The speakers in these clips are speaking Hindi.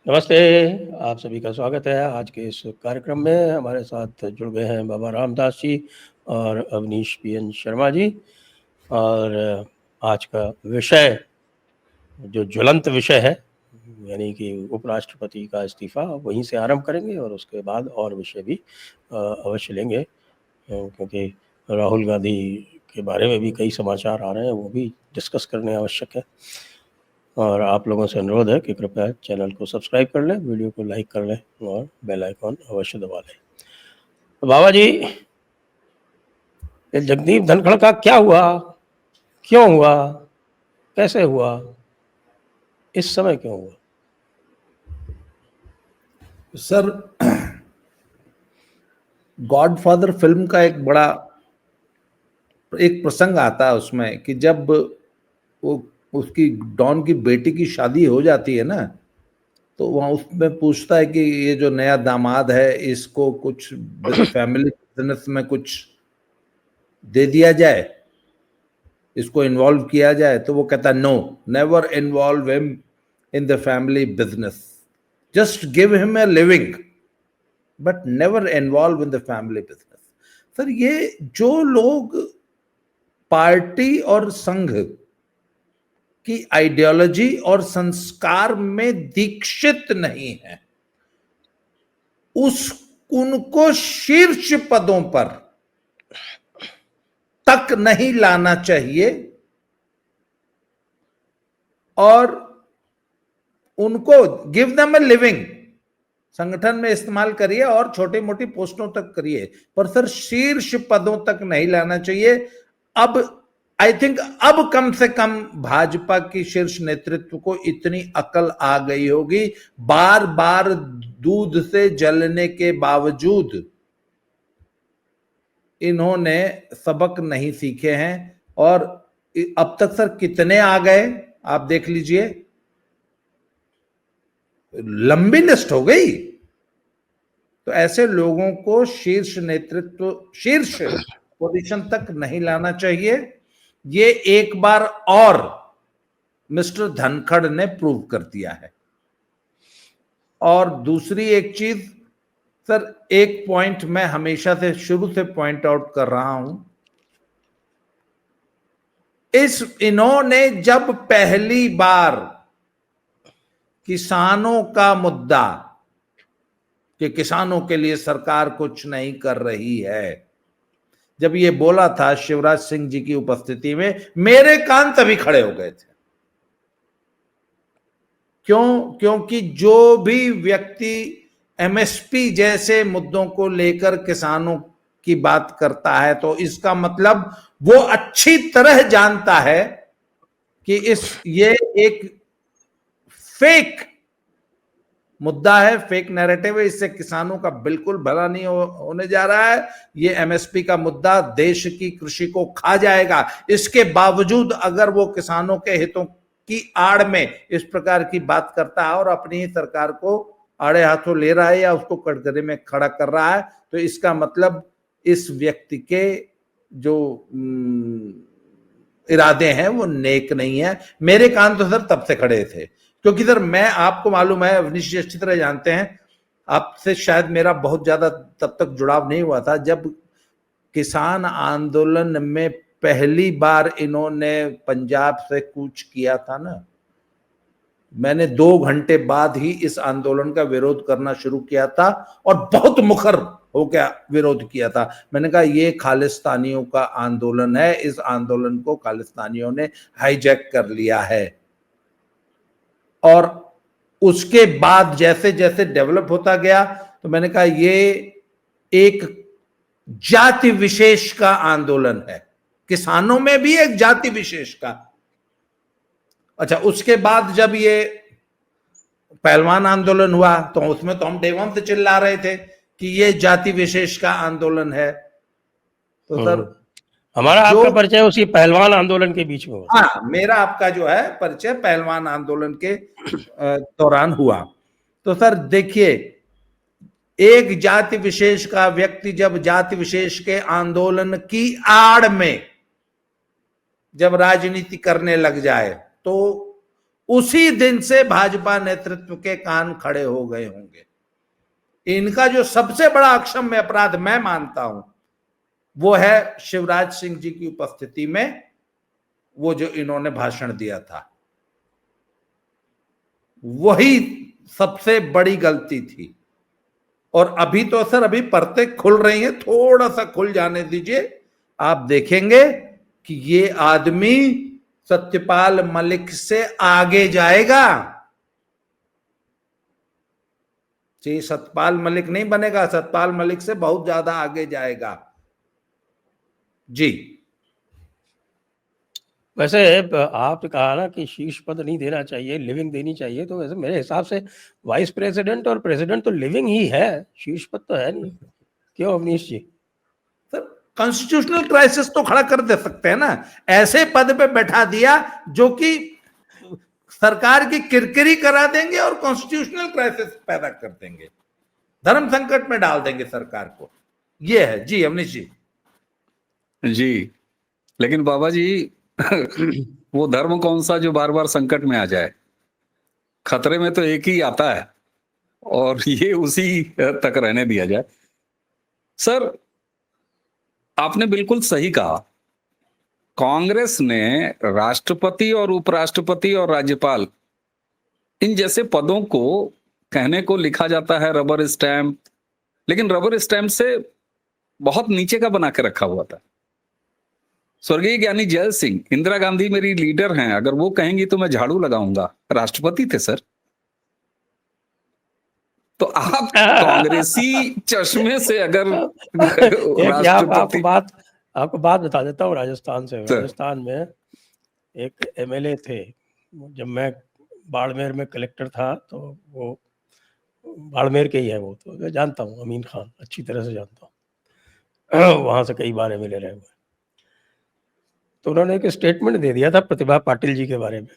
नमस्ते, आप सभी का स्वागत है आज के इस कार्यक्रम में। हमारे साथ जुड़ गए हैं बाबा रामदास जी और अवनीश पीएन शर्मा जी। और आज का विषय जो ज्वलंत विषय है, यानी कि उपराष्ट्रपति का इस्तीफा, वहीं से आरंभ करेंगे और उसके बाद और विषय भी अवश्य लेंगे, क्योंकि राहुल गांधी के बारे में भी कई समाचार आ रहे हैं, वो भी डिस्कस करने आवश्यक है। और आप लोगों से अनुरोध है कि कृपया चैनल को सब्सक्राइब कर लें, वीडियो को लाइक कर लें और बेल आइकॉन अवश्य दबा लें। तो बाबा जी, ये जगदीप धनखड़ का क्या हुआ, क्यों हुआ, कैसे हुआ, इस समय क्यों हुआ? सर, गॉडफादर फिल्म का एक प्रसंग आता है उसमें कि जब वो उसकी डॉन की बेटी की शादी हो जाती है ना, तो वहाँ उसमें पूछता है कि ये जो नया दामाद है इसको कुछ फैमिली बिजनेस में कुछ दे दिया जाए, इसको इन्वॉल्व किया जाए। तो वो कहता है no, never involve him in the family business, just give him a living but never involve in the family business. Sir, ये जो लोग पार्टी और संघ की आइडियोलॉजी और संस्कार में दीक्षित नहीं है, उनको शीर्ष पदों पर तक नहीं लाना चाहिए और उनको गिव देम ए लिविंग, संगठन में इस्तेमाल करिए और छोटी मोटी पोस्टों तक करिए, पर सर शीर्ष पदों तक नहीं लाना चाहिए। अब आई थिंक अब कम से कम भाजपा की शीर्ष नेतृत्व को इतनी अकल आ गई होगी, बार बार दूध से जलने के बावजूद इन्होंने सबक नहीं सीखे हैं। और अब तक सर कितने आ गए आप देख लीजिए, लंबी लिस्ट हो गई। तो ऐसे लोगों को शीर्ष नेतृत्व, शीर्ष पोजीशन तक नहीं लाना चाहिए। ये एक बार और मिस्टर धनखड़ ने प्रूव कर दिया है। और दूसरी एक चीज सर, एक पॉइंट मैं हमेशा से शुरू से पॉइंट आउट कर रहा हूं, इन्होंने जब पहली बार किसानों का मुद्दा कि किसानों के लिए सरकार कुछ नहीं कर रही है, जब ये बोला था शिवराज सिंह जी की उपस्थिति में, मेरे कान तभी खड़े हो गए थे। क्योंकि जो भी व्यक्ति एमएसपी जैसे मुद्दों को लेकर किसानों की बात करता है, तो इसका मतलब वो अच्छी तरह जानता है कि ये एक फेक मुद्दा है, फेक नैरेटिव है, इससे किसानों का बिल्कुल भला नहीं होने जा रहा है। ये एमएसपी का मुद्दा देश की कृषि को खा जाएगा। इसके बावजूद अगर वो किसानों के हितों की आड़ में इस प्रकार की बात करता है और अपनी ही सरकार को आड़े हाथों ले रहा है या उसको कटघरे में खड़ा कर रहा है, तो इसका मतलब इस व्यक्ति के जो इरादे हैं वो नेक नहीं है। मेरे कान तो सर तब से खड़े थे, क्योंकि सर मैं, आपको मालूम है, अवनीश जी अच्छी तरह जानते हैं, आपसे शायद मेरा बहुत ज्यादा तब तक जुड़ाव नहीं हुआ था। जब किसान आंदोलन में पहली बार इन्होंने पंजाब से कूच किया था ना, मैंने 2 घंटे बाद ही इस आंदोलन का विरोध करना शुरू किया था और बहुत मुखर हो गया विरोध किया था। मैंने कहा ये खालिस्तानियों का आंदोलन है, इस आंदोलन को खालिस्तानियों ने हाईजैक कर लिया है। और उसके बाद जैसे जैसे डेवलप होता गया, तो मैंने कहा ये एक जाति विशेष का आंदोलन है, किसानों में भी एक जाति विशेष का। अच्छा, उसके बाद जब ये पहलवान आंदोलन हुआ, तो उसमें तो हम डे वन से चिल्ला रहे थे कि ये जाति विशेष का आंदोलन है। तो सर हमारा आपका परिचय उसी पहलवान आंदोलन के बीच में हुआ। हाँ, मेरा आपका जो है परिचय पहलवान आंदोलन के दौरान हुआ। तो सर देखिए, एक जाति विशेष का व्यक्ति जब जाति विशेष के आंदोलन की आड़ में जब राजनीति करने लग जाए, तो उसी दिन से भाजपा नेतृत्व के कान खड़े हो गए होंगे। इनका जो सबसे बड़ा अक्षम्य अपराध मैं मानता हूं वो है शिवराज सिंह जी की उपस्थिति में वो जो इन्होंने भाषण दिया था, वही सबसे बड़ी गलती थी। और अभी तो सर अभी परतें खुल रही हैं, थोड़ा सा खुल जाने दीजिए, आप देखेंगे कि ये आदमी सत्यपाल मलिक से आगे जाएगा। जी, सतपाल मलिक नहीं बनेगा, सतपाल मलिक से बहुत ज्यादा आगे जाएगा। जी वैसे आपने कहा ना कि शीर्ष पद नहीं देना चाहिए, लिविंग देनी चाहिए, तो वैसे मेरे हिसाब से वाइस प्रेसिडेंट और प्रेसिडेंट तो लिविंग ही है, शीर्ष पद तो है नहीं। क्यों अवनीश जी? सर कॉन्स्टिट्यूशनल क्राइसिस तो खड़ा कर दे सकते हैं ना, ऐसे पद पे बैठा दिया जो कि सरकार की किरकिरी करा देंगे और कॉन्स्टिट्यूशनल क्राइसिस पैदा कर देंगे, धर्म संकट में डाल देंगे सरकार को। ये है जी अवनीश जी। जी, लेकिन बाबा जी वो धर्म कौन सा जो बार बार संकट में आ जाए? खतरे में तो एक ही आता है और ये उसी तक रहने दिया जाए। सर आपने बिल्कुल सही कहा, कांग्रेस ने राष्ट्रपति और उपराष्ट्रपति और राज्यपाल इन जैसे पदों को कहने को लिखा जाता है रबर स्टैंप, लेकिन रबर स्टैंप से बहुत नीचे का बना के रखा हुआ था। स्वर्गीय ज्ञानी जैल सिंह, इंदिरा गांधी मेरी लीडर हैं, अगर वो कहेंगी तो मैं झाड़ू लगाऊंगा, राष्ट्रपति थे सर। तो आप कांग्रेसी चश्मे से अगर राष्ट्रपति, आपको बात बता देता हूँ राजस्थान से। राजस्थान में एक एमएलए थे, जब मैं बाड़मेर में कलेक्टर था, तो वो बाड़मेर के ही है, वो तो मैं जानता हूँ, अमीन खान अच्छी तरह से जानता हूँ, वहां से कई बार एमएलए रहे हुए। तो उन्होंने एक स्टेटमेंट दे दिया था प्रतिभा पाटिल जी के बारे में,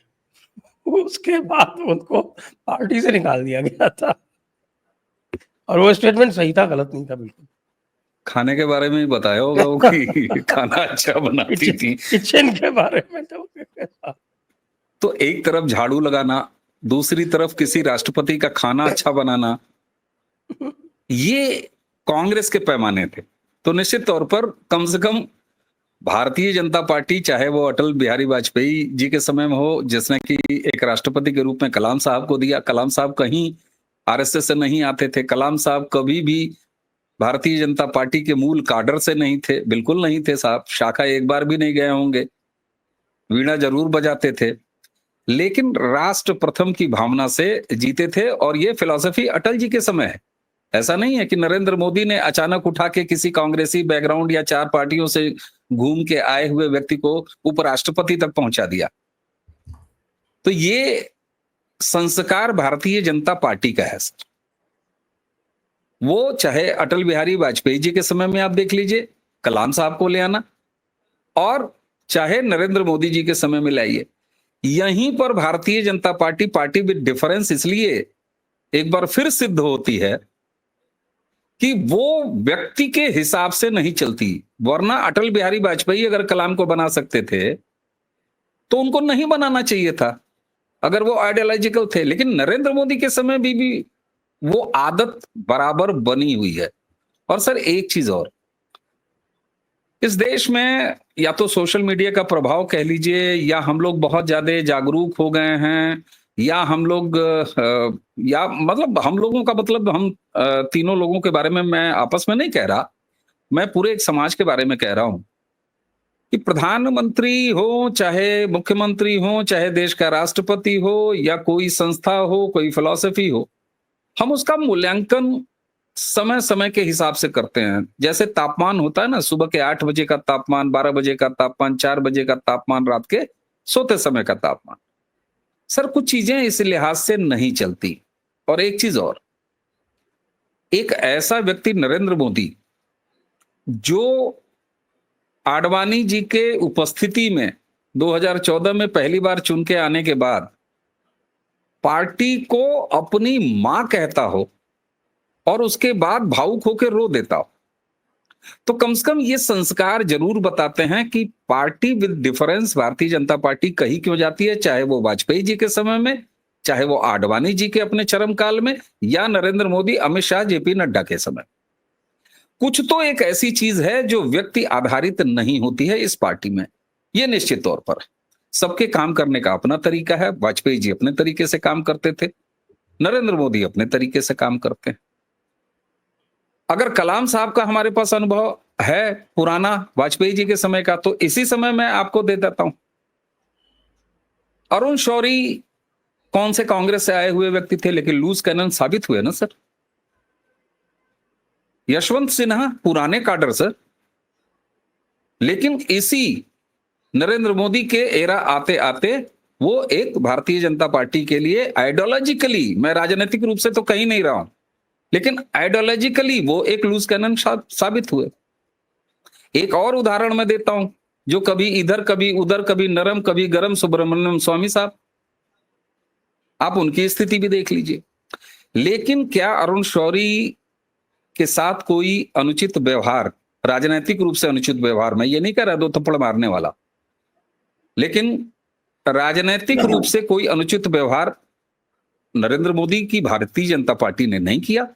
उसके बाद उनको पार्टी से निकाल दिया गया था। और वो स्टेटमेंट सही था, गलत नहीं था बिल्कुल। खाने के बारे में ही बताया होगा वो कि खाना अच्छा बनाती थी, किचन के बारे में। तो एक तरफ झाड़ू लगाना, दूसरी तरफ किसी राष्ट्रपति का खाना अच्छा बनाना, ये कांग्रेस के पैमाने थे। तो निश्चित तौर पर कम से कम भारतीय जनता पार्टी, चाहे वो अटल बिहारी वाजपेयी जी के समय में हो, जिसने कि एक राष्ट्रपति के रूप में कलाम साहब को दिया। कलाम साहब कहीं आरएसएस से नहीं आते थे, कलाम साहब कभी भी भारतीय जनता पार्टी के मूल काडर से नहीं थे, बिल्कुल नहीं थे साहब, शाखा एक बार भी नहीं गए होंगे, वीणा जरूर बजाते थे, लेकिन राष्ट्र प्रथम की भावना से जीते थे। और ये फिलॉसफी अटल जी के समय है, ऐसा नहीं है कि नरेंद्र मोदी ने अचानक उठा के किसी कांग्रेसी बैकग्राउंड या चार पार्टियों से घूम के आए हुए व्यक्ति को उपराष्ट्रपति तक पहुंचा दिया। तो ये संस्कार भारतीय जनता पार्टी का है सर। वो चाहे अटल बिहारी वाजपेयी जी के समय में आप देख लीजिए, कलाम साहब को ले आना, और चाहे नरेंद्र मोदी जी के समय में लाइए, यहीं पर Bharatiya Janata party with difference इसलिए एक बार फिर सिद्ध होती है कि वो व्यक्ति के हिसाब से नहीं चलती। वरना अटल बिहारी वाजपेयी अगर कलाम को बना सकते थे तो उनको नहीं बनाना चाहिए था, अगर वो आइडियोलॉजिकल थे। लेकिन नरेंद्र मोदी के समय भी वो आदत बराबर बनी हुई है। और सर एक चीज और, इस देश में या तो सोशल मीडिया का प्रभाव कह लीजिए, या हम लोग बहुत ज्यादा जागरूक हो गए हैं, या हम लोग या मतलब हम लोगों का मतलब हम तीनों लोगों के बारे में मैं आपस में नहीं कह रहा, मैं पूरे एक समाज के बारे में कह रहा हूं कि प्रधानमंत्री हो, चाहे मुख्यमंत्री हो, चाहे देश का राष्ट्रपति हो, या कोई संस्था हो, कोई फिलॉसफी हो, हम उसका मूल्यांकन समय समय के हिसाब से करते हैं। जैसे तापमान होता है ना, सुबह के 8 बजे का तापमान, 12 बजे का तापमान, 4 बजे का तापमान, रात के सोते समय का तापमान। सर कुछ चीजें इस लिहाज से नहीं चलती। और एक चीज और, एक ऐसा व्यक्ति नरेंद्र मोदी जो आडवाणी जी के उपस्थिति में 2014 में पहली बार चुन के आने के बाद पार्टी को अपनी मां कहता हो और उसके बाद भावुक होकर रो देता हो, तो कम से कम ये संस्कार जरूर बताते हैं कि party with difference Bharatiya Janata party कहीं क्यों जाती है, चाहे वो वाजपेयी जी के समय में, चाहे वो आडवाणी जी के अपने चरम काल में, या नरेंद्र मोदी, अमित शाह, जेपी नड्डा के समय। कुछ तो एक ऐसी चीज है जो व्यक्ति आधारित नहीं होती है इस पार्टी में, ये निश्चित तौर पर। सबके काम करने का अपना तरीका है। वाजपेयी जी अपने तरीके से काम करते थे, नरेंद्र मोदी अपने तरीके से काम करते हैं। अगर कलाम साहब का हमारे पास अनुभव है पुराना वाजपेयी जी के समय का, तो इसी समय मैं आपको दे देता हूं। अरुण शौरी कौन से कांग्रेस से आए हुए व्यक्ति थे, लेकिन लूज कैनन साबित हुए ना सर। यशवंत सिन्हा पुराने काडर सर, लेकिन इसी नरेंद्र मोदी के एरा आते आते वो एक भारतीय जनता पार्टी के लिए आइडियोलॉजिकली, मैं राजनीतिक रूप से तो कहीं नहीं रहा हूं, लेकिन आइडियोलॉजिकली वो एक लूज कैनन साबित हुए। एक और उदाहरण मैं देता हूं, जो कभी इधर कभी उधर, कभी नरम कभी गरम, सुब्रमण्यम स्वामी साहब, आप उनकी स्थिति भी देख लीजिए। लेकिन क्या अरुण शौरी के साथ कोई अनुचित व्यवहार, राजनीतिक रूप से अनुचित व्यवहार, मैं ये नहीं कह रहा दो थप्पड़ मारने वाला, लेकिन राजनीतिक रूप से कोई अनुचित व्यवहार नरेंद्र मोदी की भारतीय जनता पार्टी ने नहीं किया।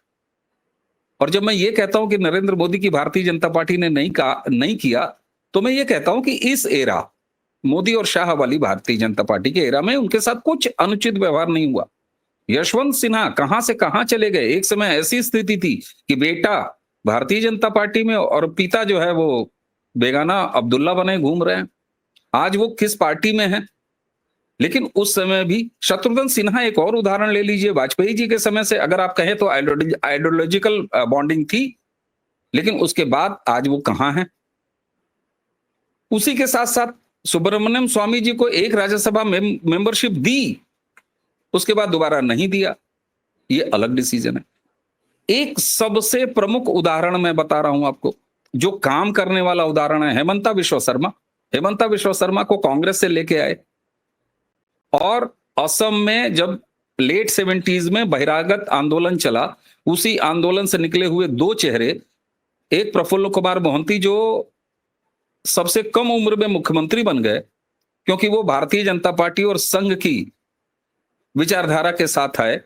और जब मैं ये कहता हूं कि नरेंद्र मोदी की भारतीय जनता पार्टी ने नहीं किया, तो मैं ये कहता हूं कि इस एरा, मोदी और शाह वाली भारतीय जनता पार्टी के एरा में उनके साथ कुछ अनुचित व्यवहार नहीं हुआ। यशवंत सिन्हा कहां से कहां चले गए। एक समय ऐसी स्थिति थी कि बेटा भारतीय जनता पार्टी में और पिता जो है वो बेगाना अब्दुल्ला बने घूम रहे हैं। आज वो किस पार्टी में है। लेकिन उस समय भी शत्रुघ्न सिन्हा, एक और उदाहरण ले लीजिए, वाजपेयी जी के समय से अगर आप कहें तो आइडियोलॉजिकल बॉन्डिंग थी, लेकिन उसके बाद आज वो कहां है। उसी के साथ साथ सुब्रमण्यम स्वामी जी को एक राज्यसभा मेंबरशिप दी, उसके बाद दोबारा नहीं दिया, ये अलग डिसीजन है। एक सबसे प्रमुख उदाहरण मैं बता रहा हूं आपको, जो काम करने वाला उदाहरण है, हेमंता विश्व शर्मा। हेमंता विश्व शर्मा को कांग्रेस से लेके आए और असम में जब लेट 70s में बहिरागत आंदोलन चला, उसी आंदोलन से निकले हुए दो चेहरे, एक प्रफुल्ल कुमार मोहंती जो सबसे कम उम्र में मुख्यमंत्री बन गए क्योंकि वो भारतीय जनता पार्टी और संघ की विचारधारा के साथ आए,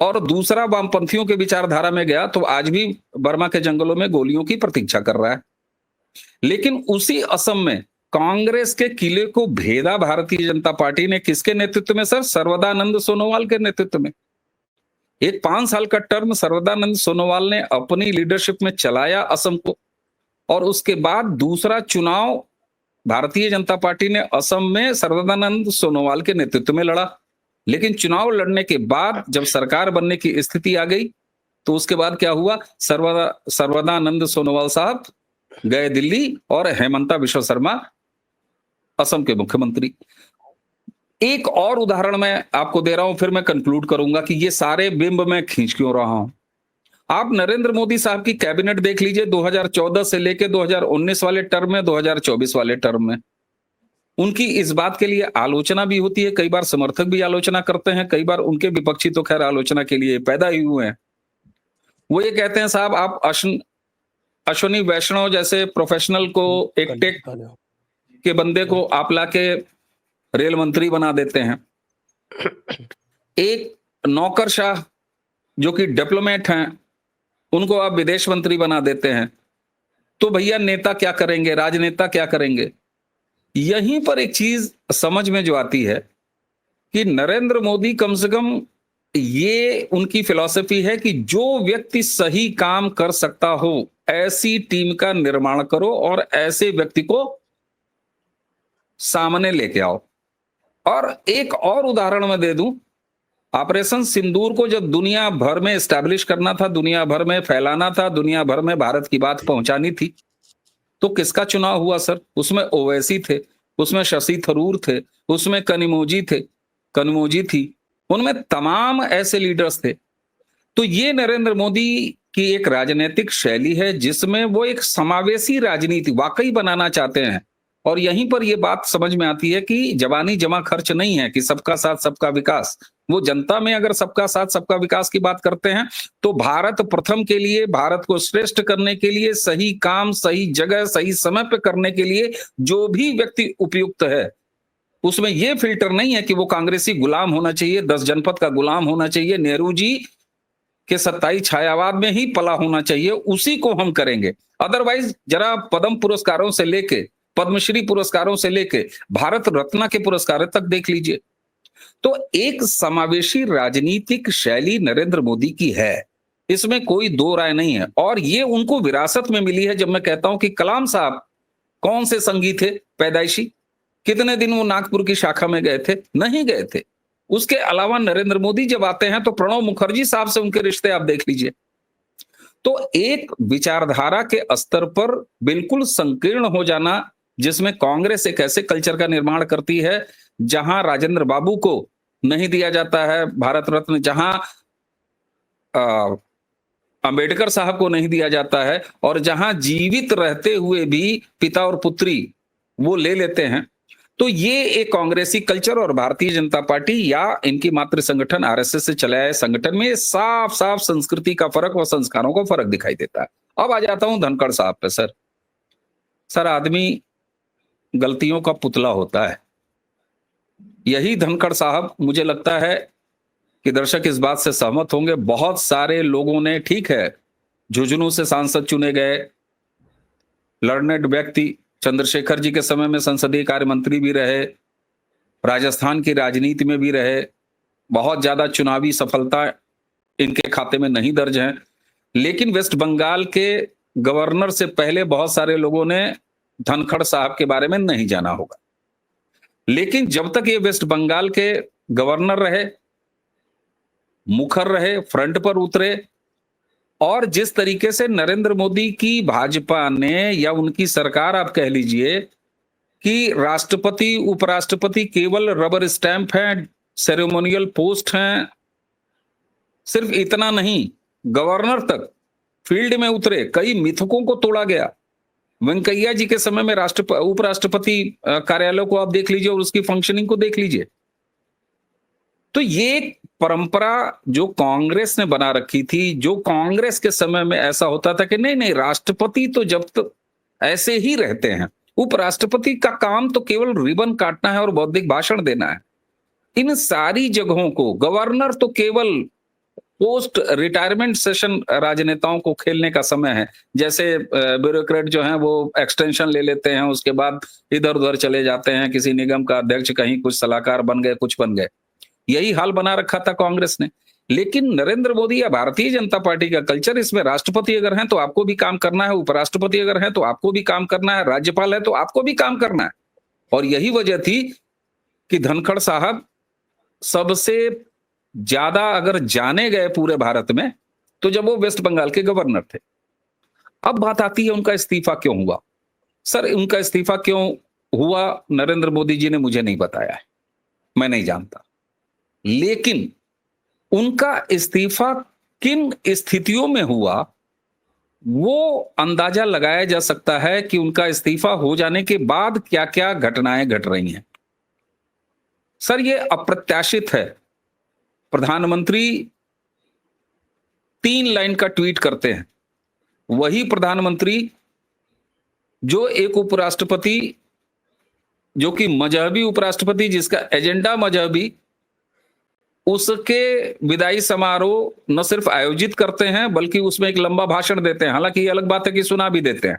और दूसरा वामपंथियों के विचारधारा में गया तो आज भी बर्मा के जंगलों में गोलियों की प्रतीक्षा कर रहा है। लेकिन उसी असम में कांग्रेस के किले को भेदा भारतीय जनता पार्टी ने, किसके नेतृत्व में सर? सर्वदानंद सोनोवाल के नेतृत्व में। एक 5 साल का टर्म सर्वदानंद सोनोवाल ने अपनी लीडरशिप में चलाया असम को, और उसके बाद दूसरा चुनाव भारतीय जनता पार्टी ने असम में सर्वदानंद सोनोवाल के नेतृत्व में लड़ा। लेकिन चुनाव लड़ने के बाद जब सरकार बनने की स्थिति आ गई तो उसके बाद क्या हुआ? सर्वदानंद सोनोवाल साहब गए दिल्ली और हेमंता विश्व शर्मा असम के मुख्यमंत्री। एक और उदाहरण मैं आपको दे रहा हूं, फिर मैं कंक्लूड करूंगा कि ये सारे बिंब मैं खींच क्यों रहा हूं। आप नरेंद्र मोदी साहब की कैबिनेट देख लीजिए, 2014 से लेकर 2019 वाले टर्म में, 2024 वाले टर्म में। उनकी इस बात के लिए आलोचना भी होती है, कई बार समर्थक भी आलोचना करते हैं, कई बार उनके विपक्षी तो खैर आलोचना के लिए पैदा ही हुए हैं। वो ये कहते हैं साहब आप अश्विनी वैष्णव जैसे प्रोफेशनल को, एक टेक के बंदे को आप लाके रेल मंत्री बना देते हैं। एक नौकरशाह जो कि डिप्लोमेट हैं उनको आप विदेश मंत्री बना देते हैं। तो भैया नेता क्या करेंगे, राजनेता क्या करेंगे? यहीं पर एक चीज समझ में जो आती है कि नरेंद्र मोदी कम से कम, ये उनकी फिलॉसफी है कि जो व्यक्ति सही काम कर सकता हो ऐसी टीम का निर्माण करो और ऐसे व्यक्ति को सामने लेके आओ। और एक और उदाहरण मैं दे दूं, ऑपरेशन सिंदूर को जब दुनिया भर में एस्टैब्लिश करना था, दुनिया भर में फैलाना था, दुनिया भर में भारत की बात पहुंचानी थी, तो किसका चुनाव हुआ सर? उसमें ओवैसी थे, उसमें शशि थरूर थे, उसमें कनिमोजी थी, उनमें तमाम ऐसे लीडर्स थे। तो ये नरेंद्र मोदी की एक राजनीतिक शैली है जिसमें वो एक समावेशी राजनीति वाकई बनाना चाहते हैं। और यहीं पर यह बात समझ में आती है कि जवानी जमा खर्च नहीं है कि सबका साथ सबका विकास। वो जनता में अगर सबका साथ सबका विकास की बात करते हैं तो भारत प्रथम के लिए, भारत को श्रेष्ठ करने के लिए, सही काम सही जगह सही समय पे करने के लिए जो भी व्यक्ति उपयुक्त है, उसमें यह फिल्टर नहीं है कि वो कांग्रेसी गुलाम होना चाहिए, 10 जनपद का गुलाम होना चाहिए, नेहरू जी के सत्ताई छायावाद में ही पला होना चाहिए, उसी को हम करेंगे। अदरवाइज जरा पद्म पुरस्कारों से लेके, पद्मश्री पुरस्कारों से लेके भारत रत्न के पुरस्कार तक देख लीजिए। तो एक समावेशी राजनीतिक शैली नरेंद्र मोदी की है, इसमें कोई दो राय नहीं है। और ये उनको विरासत में मिली है। जब मैं कहता हूं कि कलाम साहब कौन से संगी थे पैदाइशी, कितने दिन वो नागपुर की शाखा में गए थे? नहीं गए थे। उसके अलावा नरेंद्र मोदी जब आते हैं तो प्रणब मुखर्जी साहब से उनके रिश्ते आप देख लीजिए। तो एक विचारधारा के स्तर पर बिल्कुल संकीर्ण हो जाना, जिसमें कांग्रेस एक ऐसे कल्चर का निर्माण करती है जहां राजेंद्र बाबू को नहीं दिया जाता है भारत रत्न, जहां अंबेडकर साहब को नहीं दिया जाता है, और जहां जीवित रहते हुए भी पिता और पुत्री वो ले लेते हैं। तो ये एक कांग्रेसी कल्चर और भारतीय जनता पार्टी या इनकी मातृ संगठन आरएसएस से चलाए संगठन में साफ साफ संस्कृति का फर्क और संस्कारों का फर्क दिखाई देता है। अब आ जाता हूं धनखड़ साहब पे। सर आदमी गलतियों का पुतला होता है। यही धनखड़ साहब, मुझे लगता है कि दर्शक इस बात से सहमत होंगे, बहुत सारे लोगों ने, ठीक है झुंझुनू से सांसद चुने गए, लर्नेड व्यक्ति, चंद्रशेखर जी के समय में संसदीय कार्य मंत्री भी रहे, राजस्थान की राजनीति में भी रहे, बहुत ज्यादा चुनावी सफलता इनके खाते में नहीं दर्ज है। लेकिन वेस्ट बंगाल के गवर्नर से पहले बहुत सारे लोगों ने धनखड़ साहब के बारे में नहीं जाना होगा। लेकिन जब तक ये वेस्ट बंगाल के गवर्नर रहे, मुखर रहे, फ्रंट पर उतरे, और जिस तरीके से नरेंद्र मोदी की भाजपा ने या उनकी सरकार आप कह लीजिए कि राष्ट्रपति उपराष्ट्रपति केवल रबर स्टैंप है, सेरेमोनियल पोस्ट हैं, सिर्फ इतना नहीं, गवर्नर तक फील्ड में उतरे, कई मिथकों को तोड़ा गया। वेंकैया जी के समय में उपराष्ट्रपति कार्यालय को आप देख लीजिए और उसकी फंक्शनिंग को देख लीजिए। तो ये परंपरा जो कांग्रेस ने बना रखी थी, जो कांग्रेस के समय में ऐसा होता था कि नहीं नहीं राष्ट्रपति तो जब तक ऐसे ही रहते हैं, उपराष्ट्रपति का काम तो केवल रिबन काटना है और बौद्धिक भाषण देना है। इन सारी जगहों को, गवर्नर तो केवल पोस्ट रिटायरमेंट सेशन राजनेताओं को खेलने का समय है, जैसे ब्यूरोक्रेट जो हैं वो एक्सटेंशन ले लेते हैं, उसके बाद इधर उधर चले जाते हैं, किसी निगम का अध्यक्ष, कहीं कुछ सलाहकार बन गए, कुछ बन गए। यही हाल बना रखा था कांग्रेस ने। लेकिन नरेंद्र मोदी या भारतीय जनता पार्टी का कल्चर, इसमें राष्ट्रपति अगर हैं तो आपको भी काम करना है, उपराष्ट्रपति अगर हैं तो आपको भी काम करना है, राज्यपाल है तो आपको भी काम करना है। और यही वजह थी कि धनखड़ साहब सबसे ज्यादा अगर जाने गए पूरे भारत में तो जब वो वेस्ट बंगाल के गवर्नर थे। अब बात आती है उनका इस्तीफा क्यों हुआ। सर उनका इस्तीफा क्यों हुआ नरेंद्र मोदी जी ने मुझे नहीं बताया है, मैं नहीं जानता। लेकिन उनका इस्तीफा किन स्थितियों में हुआ वो अंदाजा लगाया जा सकता है कि उनका इस्तीफा हो जाने के बाद क्या क्या घटनाएं घट रही हैं। सर ये अप्रत्याशित है। प्रधानमंत्री 3 लाइन का ट्वीट करते हैं, वही प्रधानमंत्री जो एक उपराष्ट्रपति, जो कि मजहबी उपराष्ट्रपति जिसका एजेंडा मजहबी, उसके विदाई समारोह न सिर्फ आयोजित करते हैं बल्कि उसमें एक लंबा भाषण देते हैं। हालांकि ये अलग बात है कि सुना भी देते हैं।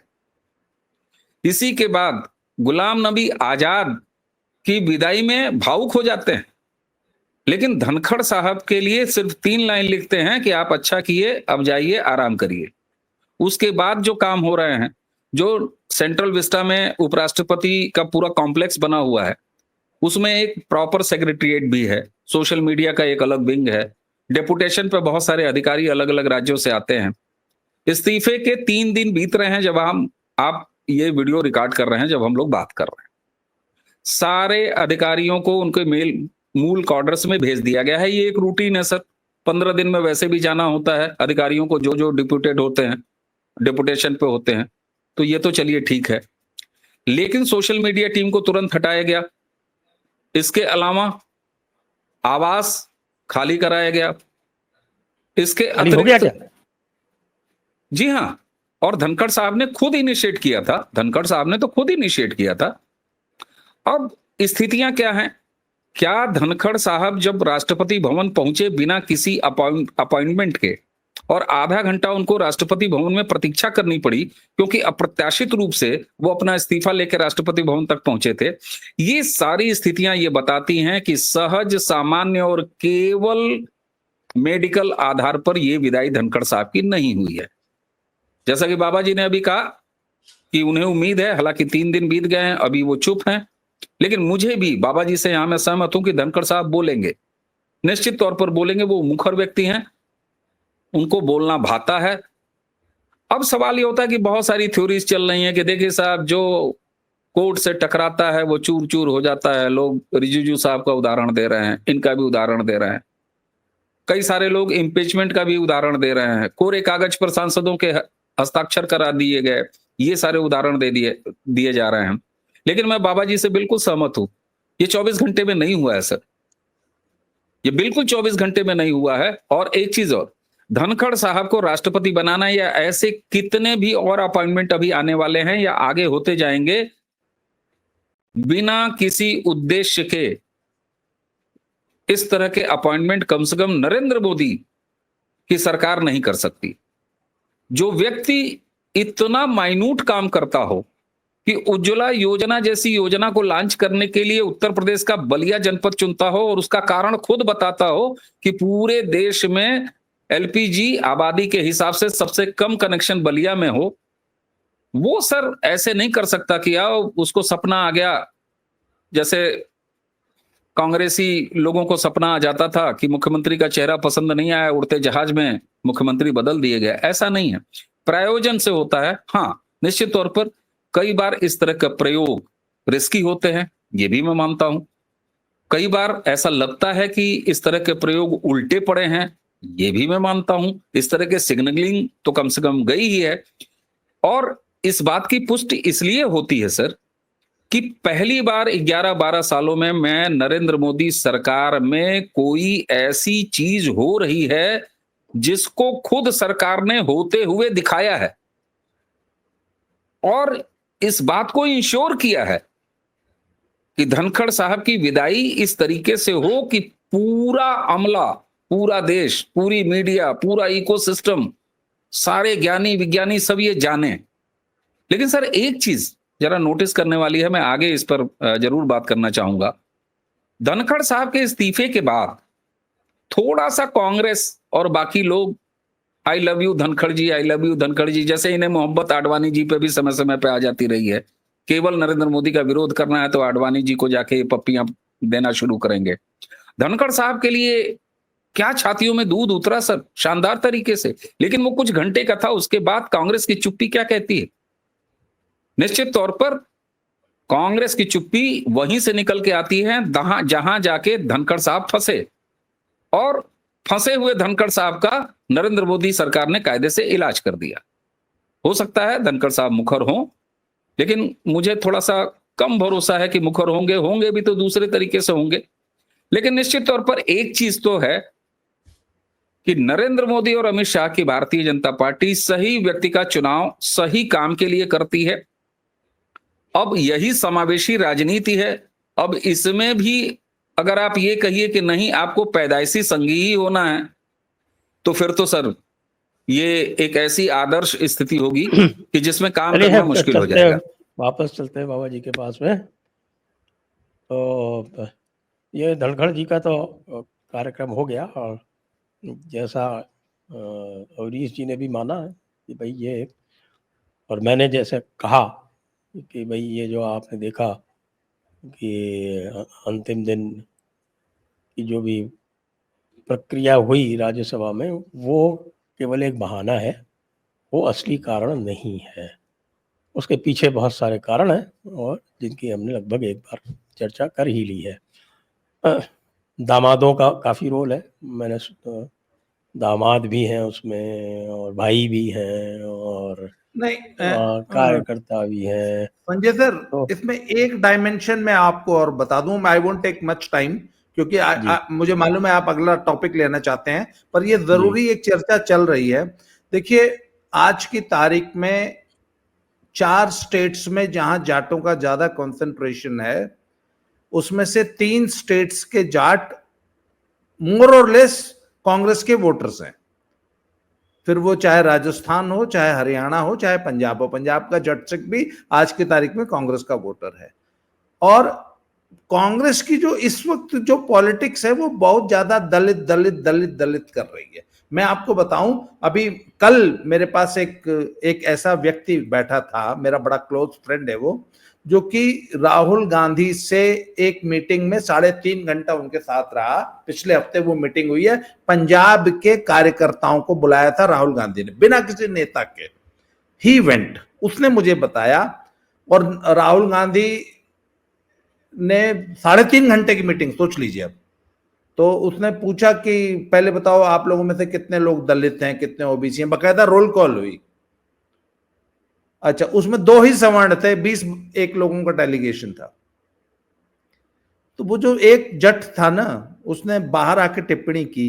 इसी के बाद गुलाम नबी आजाद की विदाई में भावुक हो जाते हैं। लेकिन धनखड़ साहब के लिए सिर्फ 3 लाइन लिखते हैं कि आप अच्छा किए, अब जाइए आराम करिए। उसके बाद जो काम हो रहे हैं, जो सेंट्रल विस्टा में उपराष्ट्रपति का पूरा कॉम्प्लेक्स बना हुआ है, उसमें एक प्रॉपर सेक्रेटरिएट भी है, सोशल मीडिया का एक अलग विंग है, डेपुटेशन पे बहुत सारे अधिकारी अलग अलग राज्यों से आते हैं। इस्तीफे के 3 दिन बीत रहे हैं जब आप ये वीडियो रिकॉर्ड कर रहे हैं, जब हम लोग बात कर रहे हैं। सारे अधिकारियों को उनके मूल क्वार्टर्स में भेज दिया गया है। ये एक रूटीन है सर, 15 दिन में वैसे भी जाना होता है अधिकारियों को, जो जो डिप्यूटेड होते हैं, डेपुटेशन पे होते हैं। तो ये तो चलिए ठीक है। लेकिन सोशल मीडिया टीम को तुरंत हटाया गया। इसके अलावा आवास खाली कराया गया। इसके खाली हो गया क्या? जी हां, और धनखड़ साहब ने खुद इनिशिएट किया था। धनखड़ साहब ने तो खुद इनिशिएट किया था। अब स्थितियां क्या हैं? क्या धनखड़ साहब जब राष्ट्रपति भवन पहुंचे बिना किसी अपॉइंटमेंट के, और आधा घंटा उनको राष्ट्रपति भवन में प्रतीक्षा करनी पड़ी क्योंकि अप्रत्याशित रूप से वो अपना इस्तीफा लेकर राष्ट्रपति भवन तक पहुंचे थे, ये सारी स्थितियां ये बताती हैं कि सहज, सामान्य और केवल मेडिकल आधार पर यह विदाई धनखड़ साहब की नहीं हुई है। जैसा कि बाबा जी ने अभी कहा कि उन्हें उम्मीद है, हालांकि 3 दिन बीत गए हैं, अभी वो चुप हैं, लेकिन मुझे भी बाबा जी से यहां मैं सहमत हूं कि धनखड़ साहब बोलेंगे, निश्चित तौर पर बोलेंगे। वो मुखर व्यक्ति हैं, उनको बोलना भाता है। अब सवाल ये होता है कि बहुत सारी थ्योरीज चल रही हैं कि देखिए साहब, जो कोर्ट से टकराता है वो चूर चूर हो जाता है। लोग रिजिजू साहब का उदाहरण दे रहे हैं, इनका भी उदाहरण दे रहे हैं, कई सारे लोग इम्पीचमेंट का भी उदाहरण दे रहे हैं, कोरे कागज पर सांसदों के हस्ताक्षर करा दिए गए, ये सारे उदाहरण दिए जा रहे हैं। लेकिन मैं बाबा जी से बिल्कुल सहमत हूं, ये 24 घंटे में नहीं हुआ है सर, ये बिल्कुल 24 घंटे में नहीं हुआ है। और एक चीज और, धनखड़ साहब को राष्ट्रपति बनाना या ऐसे कितने भी और अपॉइंटमेंट अभी आने वाले हैं या आगे होते जाएंगे, बिना किसी उद्देश्य के इस तरह के अपॉइंटमेंट कम से कम नरेंद्र मोदी की सरकार नहीं कर सकती। जो व्यक्ति इतना माइन्यूट काम करता हो कि उज्ज्वला योजना जैसी योजना को लॉन्च करने के लिए उत्तर प्रदेश का बलिया जनपद चुनता हो और उसका कारण खुद बताता हो कि पूरे देश में एलपीजी आबादी के हिसाब से सबसे कम कनेक्शन बलिया में हो, वो सर ऐसे नहीं कर सकता कि आओ उसको सपना आ गया, जैसे कांग्रेसी लोगों को सपना आ जाता था कि मुख्यमंत्री का चेहरा पसंद नहीं आया, उड़ते जहाज में मुख्यमंत्री बदल दिए गए। ऐसा नहीं है, प्रायोजन से होता है। हाँ, निश्चित तौर पर कई बार इस तरह का प्रयोग रिस्की होते हैं, ये भी मैं मानता हूं। कई बार ऐसा लगता है कि इस तरह के प्रयोग उल्टे पड़े हैं, ये भी मैं मानता हूं। इस तरह के सिग्नलिंग तो कम से कम गई ही है। और इस बात की पुष्टि इसलिए होती है सर कि पहली बार 11-12 सालों में मैं नरेंद्र मोदी सरकार में कोई ऐसी चीज हो रही है जिसको खुद सरकार ने होते हुए दिखाया है और इस बात को इंश्योर किया है कि धनखड़ साहब की विदाई इस तरीके से हो कि पूरा अमला, पूरा देश, पूरी मीडिया, पूरा इकोसिस्टम, सारे ज्ञानी विज्ञानी सब ये जाने। लेकिन सर एक चीज जरा नोटिस करने वाली है, मैं आगे इस पर जरूर बात करना चाहूंगा। धनखड़ साहब के इस्तीफे के बाद थोड़ा सा कांग्रेस और बाकी लोग I love you Dhankhar ji, I love you Dhankhar ji, जैसे इन्हें मोहब्बत आडवाणी जी पे भी समय समय पे आ जाती रही है। केवल नरेंद्र मोदी का विरोध करना है तो आडवाणी जी को जाके पप्पियां देना शुरू करेंगे। धनखड़ साहब के लिए क्या छातियों में दूध उतरा सर, शानदार तरीके से। लेकिन वो कुछ घंटे का था, उसके बाद कांग्रेस की चुप्पी क्या कहती है? निश्चित तौर पर कांग्रेस की चुप्पी वहीं से निकल के आती है जहां जाके धनखड़ साहब फंसे, और फंसे हुए धनखड़ साहब का नरेंद्र मोदी सरकार ने कायदे से इलाज कर दिया। हो सकता है धनखड़ साहब मुखर हों, लेकिन मुझे थोड़ा सा कम भरोसा है कि मुखर होंगे भी तो दूसरे तरीके से होंगे। लेकिन निश्चित तौर पर एक चीज तो है कि नरेंद्र मोदी और अमित शाह की भारतीय जनता पार्टी सही व्यक्ति का चुनाव सही काम के लिए करती है। अब यही समावेशी राजनीति है। अब इसमें भी अगर आप ये कहिए कि नहीं आपको पैदाइशी संघी ही होना है, तो फिर तो सर ये एक ऐसी आदर्श स्थिति होगी कि जिसमें काम करना मुश्किल हो जाएगा। वापस चलते हैं बाबा जी के पास में। तो ये धनखड़ जी का तो कार्यक्रम हो गया, और जैसा अवनीश जी ने भी माना है कि भाई ये, और मैंने जैसे कहा कि भाई ये जो आपने देखा कि अंतिम दिन की जो भी प्रक्रिया हुई राज्यसभा में, वो केवल एक बहाना है, वो असली कारण नहीं है। उसके पीछे बहुत सारे कारण हैं और जिनकी हमने लगभग एक बार चर्चा कर ही ली है। दामादों का काफ़ी रोल है, मैंने दामाद भी हैं उसमें और भाई भी हैं और नहीं कार्यकर्ता भी हैं। संजय सर, तो इसमें एक डायमेंशन में आपको और बता दूं, I won't take much time, क्योंकि जी मुझे मालूम है आप अगला टॉपिक लेना चाहते हैं, पर ये जी जरूरी एक चर्चा चल रही है। देखिए, आज की तारीख में 4 स्टेट्स में जहां जाटों का ज्यादा कंसंट्रेशन है, उसमें से 3 स्टेट्स के जाट मोर और लेस कांग्रेस के वोटर्स हैं। फिर वो चाहे राजस्थान हो, चाहे हरियाणा हो, चाहे पंजाब हो। पंजाब का जट सिख भी आज की तारीख में कांग्रेस का वोटर है। और कांग्रेस की जो इस वक्त जो पॉलिटिक्स है वो बहुत ज्यादा दलित दलित दलित दलित कर रही है। मैं आपको बताऊं, अभी कल मेरे पास एक ऐसा व्यक्ति बैठा था, मेरा बड़ा क्लोज फ्रेंड है वो, जो कि राहुल गांधी से एक मीटिंग में 3.5 घंटा उनके साथ रहा। पिछले हफ्ते वो मीटिंग हुई है, पंजाब के कार्यकर्ताओं को बुलाया था राहुल गांधी ने, बिना किसी नेता के। ही वेंट, उसने मुझे बताया। और राहुल गांधी ने 3.5 घंटे की मीटिंग, सोच लीजिए अब। तो उसने पूछा कि पहले बताओ आप लोगों में से कितने लोग दलित हैं, कितने ओबीसी हैं। बकायदा रोल कॉल हुई। अच्छा, उसमें 2 ही सवर्ण थे, 21 लोगों का डेलीगेशन था। तो वो जो एक जट था ना, उसने बाहर आके टिप्पणी की,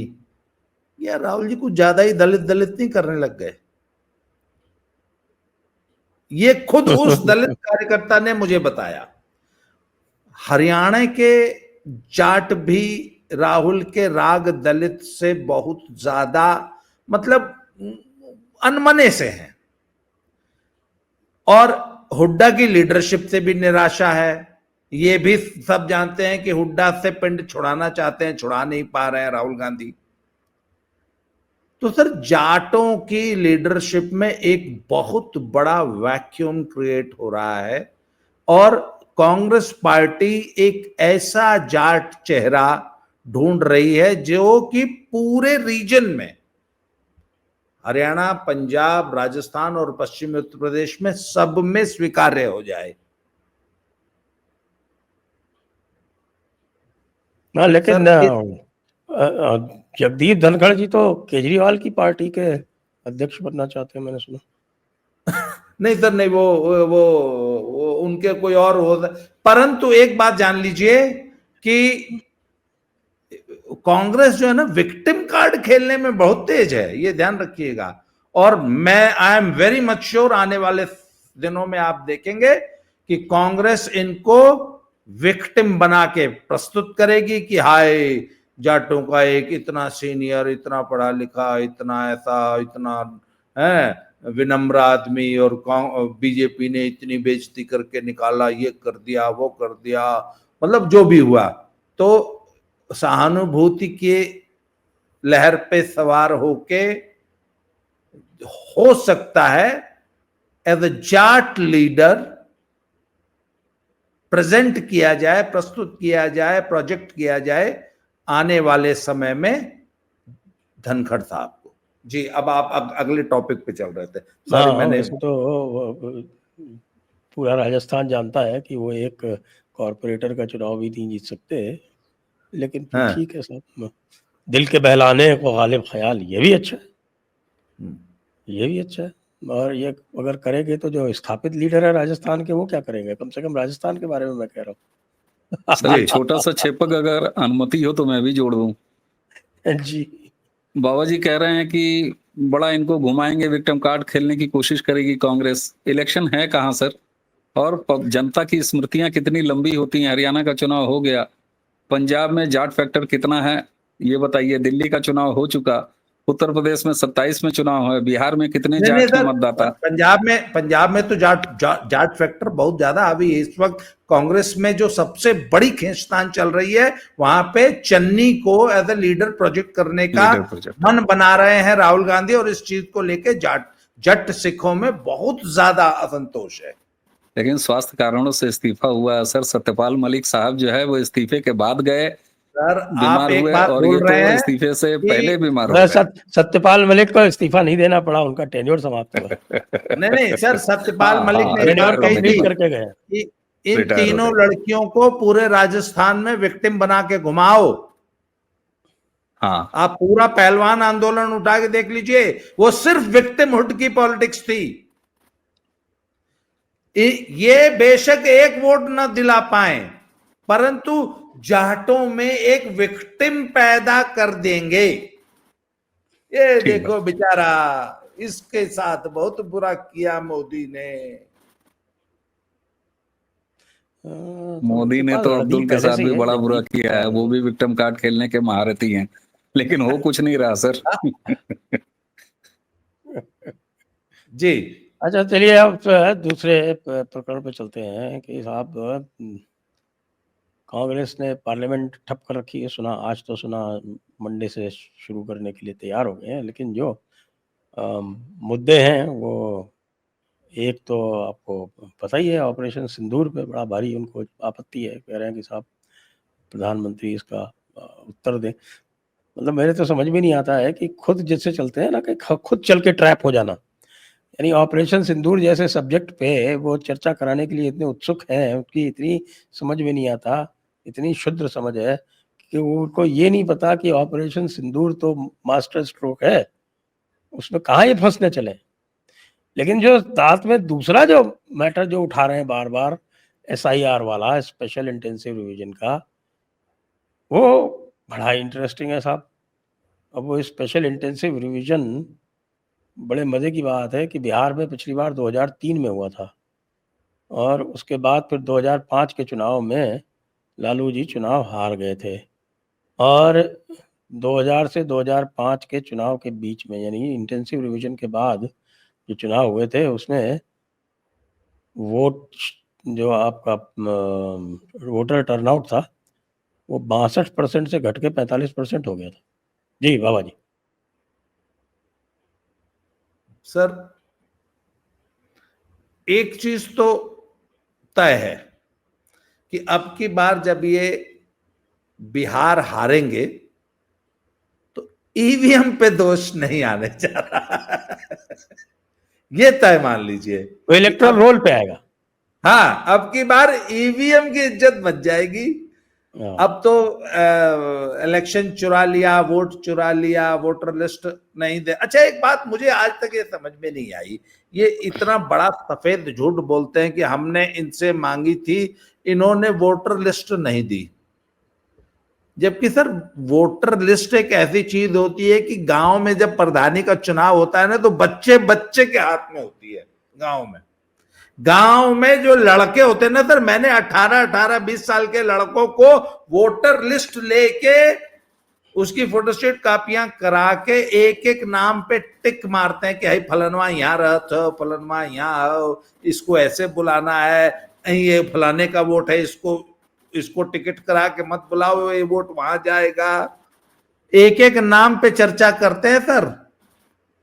यार राहुल जी कुछ ज्यादा ही दलित दलित नहीं करने लग गए। ये खुद उस दलित कार्यकर्ता ने मुझे बताया। हरियाणा के जाट भी राहुल के राग दलित से बहुत ज्यादा, मतलब अनमने से हैं। और हुड्डा की लीडरशिप से भी निराशा है। ये भी सब जानते हैं कि हुड्डा से पिंड छुड़ाना चाहते हैं, छुड़ा नहीं पा रहे हैं राहुल गांधी। तो सर, जाटों की लीडरशिप में एक बहुत बड़ा वैक्यूम क्रिएट हो रहा है। और कांग्रेस पार्टी एक ऐसा जाट चेहरा ढूंढ रही है जो कि पूरे रीजन में, हरियाणा, पंजाब, राजस्थान और पश्चिमी उत्तर प्रदेश में, सब में स्वीकार्य हो जाए। हाँ, लेकिन सर, जगदीप धनखड़ जी तो केजरीवाल की पार्टी के अध्यक्ष बनना चाहते हैं, मैंने सुना। नहीं सर, नहीं, वो उनके कोई और हो। परंतु एक बात जान लीजिए कि कांग्रेस जो है ना, विक्टिम कार्ड खेलने में बहुत तेज है, ये ध्यान रखिएगा। और I am very much sure, आने वाले दिनों में आप देखेंगे कि कांग्रेस इनको विक्टिम बना के प्रस्तुत करेगी कि हाय, जाटों का एक इतना सीनियर, इतना पढ़ा लिखा, इतना ऐसा, इतना है विनम्र आदमी, और बीजेपी ने इतनी बेइज्जती करके निकाला, ये कर दिया, वो कर दिया, मतलब जो भी हुआ। तो सहानुभूति के लहर पे सवार होके हो सकता है as a Jat leader present किया जाए, प्रस्तुत किया जाए, प्रोजेक्ट किया जाए आने वाले समय में धनखड़ साहब को। जी, अब आप अगले टॉपिक पे चल रहे थे। सॉरी, हाँ, मैंने वैसे तो पूरा राजस्थान जानता है कि वो एक कॉरपोरेटर का चुनाव भी नहीं जीत सकते, लेकिन फिर हाँ, ठीक है साहब, दिल के बहलाने को गालिब ख्याल, ये भी अच्छा है, ये भी अच्छा है। और ये अगर करेंगे तो जो स्थापित लीडर है राजस्थान के, वो क्या करेंगे? कम से कम राजस्थान के बारे में मैं कह रहा सर एक छोटा सा छेपक अगर अनुमति हो तो मैं भी जोड़ दूं। हूँ। जी, बाबा जी कह रहे हैं कि बड़ा इनको घुमाएंगे, विक्टिम कार्ड खेलने की कोशिश करेगी कांग्रेस। इलेक्शन है कहाँ सर? और जनता की स्मृतियां कितनी लंबी होती हैं। हरियाणा का चुनाव हो गया, पंजाब में जाट फैक्टर कितना है ये बताइए। दिल्ली का चुनाव हो चुका, उत्तर प्रदेश में 27 में चुनाव है, बिहार में कितने नहीं नहीं जाट हैं सर, मतदाता? पंजाब में तो जाट फैक्टर बहुत ज्यादा। अभी इस वक्त कांग्रेस में जो सबसे बड़ी खींचतान चल रही है, वहां पे चन्नी को एज ए लीडर प्रोजेक्ट करने का लीडर प्रोजेक्ट मन बना रहे हैं राहुल गांधी। और इस चीज को लेके जट सिखों में बहुत ज्यादा असंतोष है। लेकिन स्वास्थ्य कारणों से इस्तीफा हुआ है सर। सत्यपाल मलिक साहब जो है वो इस्तीफे के बाद गए, सर, आप बीमार एक हुए, बात और बोल ये रहे तो हैं इस्तीफे से कि पहले बीमार हो गए। सत्यपाल मलिक को इस्तीफा नहीं देना पड़ा, उनका टेन्योर समाप्त हुआ। नहीं नहीं सर, सत्यपाल हाँ मलिक हाँ, ने एक बात टेन्योर रिटायर कही होने के कंप्लीट थी बाद करके गए। कि इन रिटायर तीनों होने के लड़कियों को पूरे राजस्थान में विक्टिम बना के घुमाओ। हाँ, आप पूरा पहलवान आंदोलन उठा के देख लीजिए, वो सिर्फ विक्टिमहुड की पॉलिटिक्स थी। ये बेशक एक वोट न दिला पाए, परंतु जाटों में एक विक्टिम पैदा कर देंगे। ये देखो बेचारा, इसके साथ बहुत बुरा किया मोदी ने। मोदी ने तो अब्दुल के साथ भी बड़ा बुरा किया है, वो भी विक्टिम कार्ड खेलने के महारथी हैं, लेकिन हो कुछ नहीं रहा सर। जी अच्छा, चलिए अब दूसरे प्रकरण पे चलते हैं कि साहब कांग्रेस ने पार्लियामेंट ठप कर रखी है, सुना आज तो सुना मंडे से शुरू करने के लिए तैयार हो गए हैं, लेकिन जो मुद्दे हैं वो एक तो आपको पता ही है, ऑपरेशन सिंदूर पे बड़ा भारी उनको आपत्ति है, कह रहे हैं कि साहब प्रधानमंत्री इसका उत्तर दें। मतलब मेरे तो समझ में नहीं आता है कि खुद जिससे चलते हैं ना कि खुद चल के ट्रैप हो जाना, यानी ऑपरेशन सिंदूर जैसे सब्जेक्ट पे वो चर्चा कराने के लिए इतने उत्सुक हैं, उनकी इतनी समझ में नहीं आता, इतनी शुद्ध समझ है कि उनको ये नहीं पता कि ऑपरेशन सिंदूर तो मास्टर स्ट्रोक है, उसमें कहाँ ये फंसने चले। लेकिन जो साथ में दूसरा जो मैटर जो उठा रहे हैं बार बार, SIR वाला, स्पेशल इंटेंसिव रिवीजन का, वो बड़ा इंटरेस्टिंग है साहब। अब वो स्पेशल इंटेंसिव रिवीजन, बड़े मज़े की बात है कि बिहार में पिछली बार 2003 में हुआ था, और उसके बाद फिर 2005 के चुनाव में लालू जी चुनाव हार गए थे, और 2000 से 2005 के चुनाव के बीच में, यानी इंटेंसिव रिवीजन के बाद जो चुनाव हुए थे, उसमें वोट जो आपका वोटर टर्नआउट था वो 62% से घट के 45% हो गया था। जी बाबा जी। सर, एक चीज तो तय है कि अब की बार जब ये बिहार हारेंगे तो ईवीएम पे दोष नहीं आने जा रहा। ये तय मान लीजिए, वो इलेक्टोरल रोल पे आएगा। हाँ, अब की बार ईवीएम की इज्जत बच जाएगी। अब तो इलेक्शन चुरा लिया, वोट चुरा लिया, वोटर लिस्ट नहीं दे। अच्छा, एक बात मुझे आज तक ये समझ में नहीं आई, ये इतना बड़ा सफेद झूठ बोलते हैं कि हमने इनसे मांगी थी, इन्होंने वोटर लिस्ट नहीं दी। जबकि सर, वोटर लिस्ट एक ऐसी चीज होती है कि गांव में जब प्रधानी का चुनाव होता है ना, तो बच्चे बच्चे के हाथ में होती है। गांव में जो लड़के होते हैं ना सर, मैंने 18-20 साल के लड़कों को वोटर लिस्ट लेके उसकी फोटोस्टेट कापियां करा के एक एक नाम पे टिक मारते हैं कि भाई फलनवा यहाँ रहत हो, फलनवा यहाँ हो, इसको ऐसे बुलाना है, ये फलाने का वोट है, इसको टिकट करा के मत बुलाओ, ये वोट वहां जाएगा। एक एक नाम पे चर्चा करते हैं सर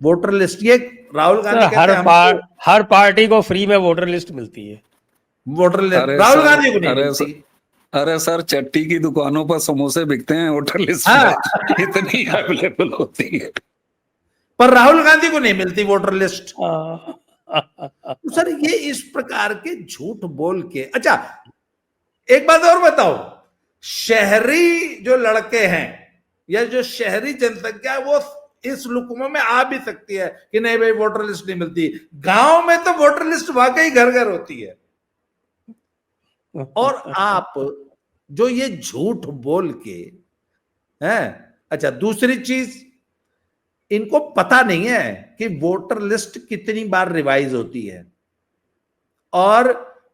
वोटर लिस्ट। ये राहुल गांधी कहते हैं हर पार्टी को फ्री में वोटर लिस्ट मिलती है। वोटर लिस्ट राहुल गांधी को नहीं मिलती। अरे सर, चट्टी की दुकानों पर समोसे बिकते हैं, वोटर लिस्ट में इतनी अवेलेबल होती है, पर राहुल गांधी को नहीं मिलती वोटर लिस्ट। तो सर, ये इस प्रकार के झूठ बोल के। अच्छा, एक बात और बताओ, शहरी जो लड़के हैं या जो शहरी जनसंख्या, वो इस लुकमों में आ भी सकती है कि नहीं भाई वोटर लिस्ट नहीं मिलती। गांव में तो वोटर लिस्ट वाकई घर घर होती है। और आप जो ये झूठ बोल के हैं। अच्छा, दूसरी चीज, इनको पता नहीं है कि वोटर लिस्ट कितनी बार रिवाइज होती है, और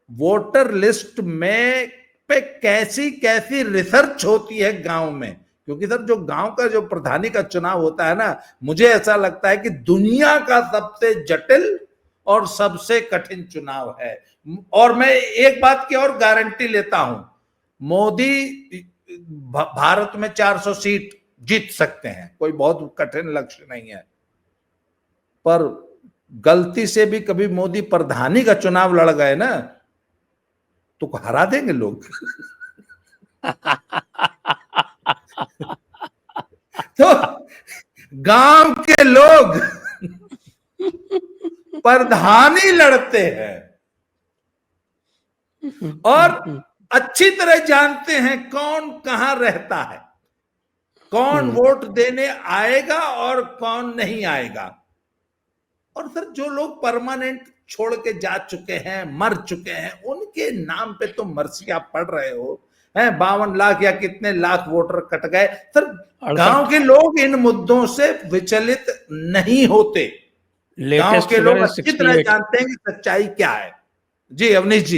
वोटर लिस्ट में पे कैसी कैसी रिसर्च होती है गांव में। क्योंकि सर, जो गांव का जो प्रधानी का चुनाव होता है ना, मुझे ऐसा लगता है कि दुनिया का सबसे जटिल और सबसे कठिन चुनाव है। और मैं एक बात की और गारंटी लेता हूं, मोदी भारत में 400 सीट जीत सकते हैं, कोई बहुत कठिन लक्ष्य नहीं है। पर गलती से भी कभी मोदी प्रधानी का चुनाव लड़ गए ना, तो हरा देंगे लोग। तो गांव के लोग प्रधानी लड़ते हैं और अच्छी तरह जानते हैं कौन कहां रहता है, कौन वोट देने आएगा और कौन नहीं आएगा। और सर, जो लोग परमानेंट छोड़ के जा चुके हैं, मर चुके हैं, उनके नाम पे तुम मर्सियां पढ़ रहे हो। हैं 52 लाख या कितने लाख वोटर कट गए सर। गांव के लोग इन मुद्दों से विचलित नहीं होते। गांव के लोग अच्छी तरह जानते हैं कि सच्चाई क्या है। जी अवनीश जी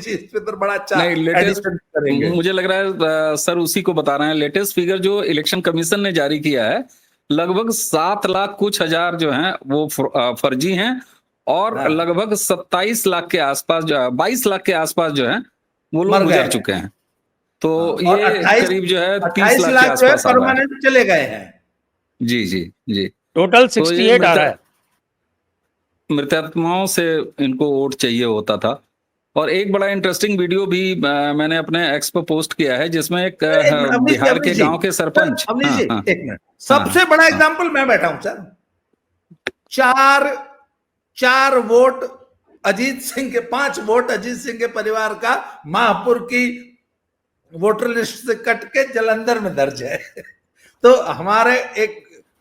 इस पे तो बड़ा अच्छा एडिशन करेंगे। मुझे लग रहा है सर उसी को बता रहे हैं। लेटेस्ट फिगर जो इलेक्शन कमीशन ने जारी किया है, लगभग 7 लाख कुछ हजार जो हैं वो फर्जी हैं, और लगभग 27 लाख के आसपास, 22 लाख के आसपास जो है वो लोग गुजर चुके हैं। तो ये करीब जो है 30 लाख के आसपास परमानेंट चले गए हैं। जी जी जी, टोटल 68 आ रहा है। मृतात्माओं से इनको वोट चाहिए होता था। और एक बड़ा इंटरेस्टिंग वीडियो भी मैंने अपने एक्स पर पोस्ट किया है, जिसमें एक बिहार के गांव के सरपंच, एक मिनट, सबसे बड़ा एग्जांपल मैं बैठा हूं सर। 4 वोट अजीत सिंह के, 5 वोट अजीत सिंह के परिवार का महापुर की वोटर लिस्ट से कट के जलंधर में दर्ज है। तो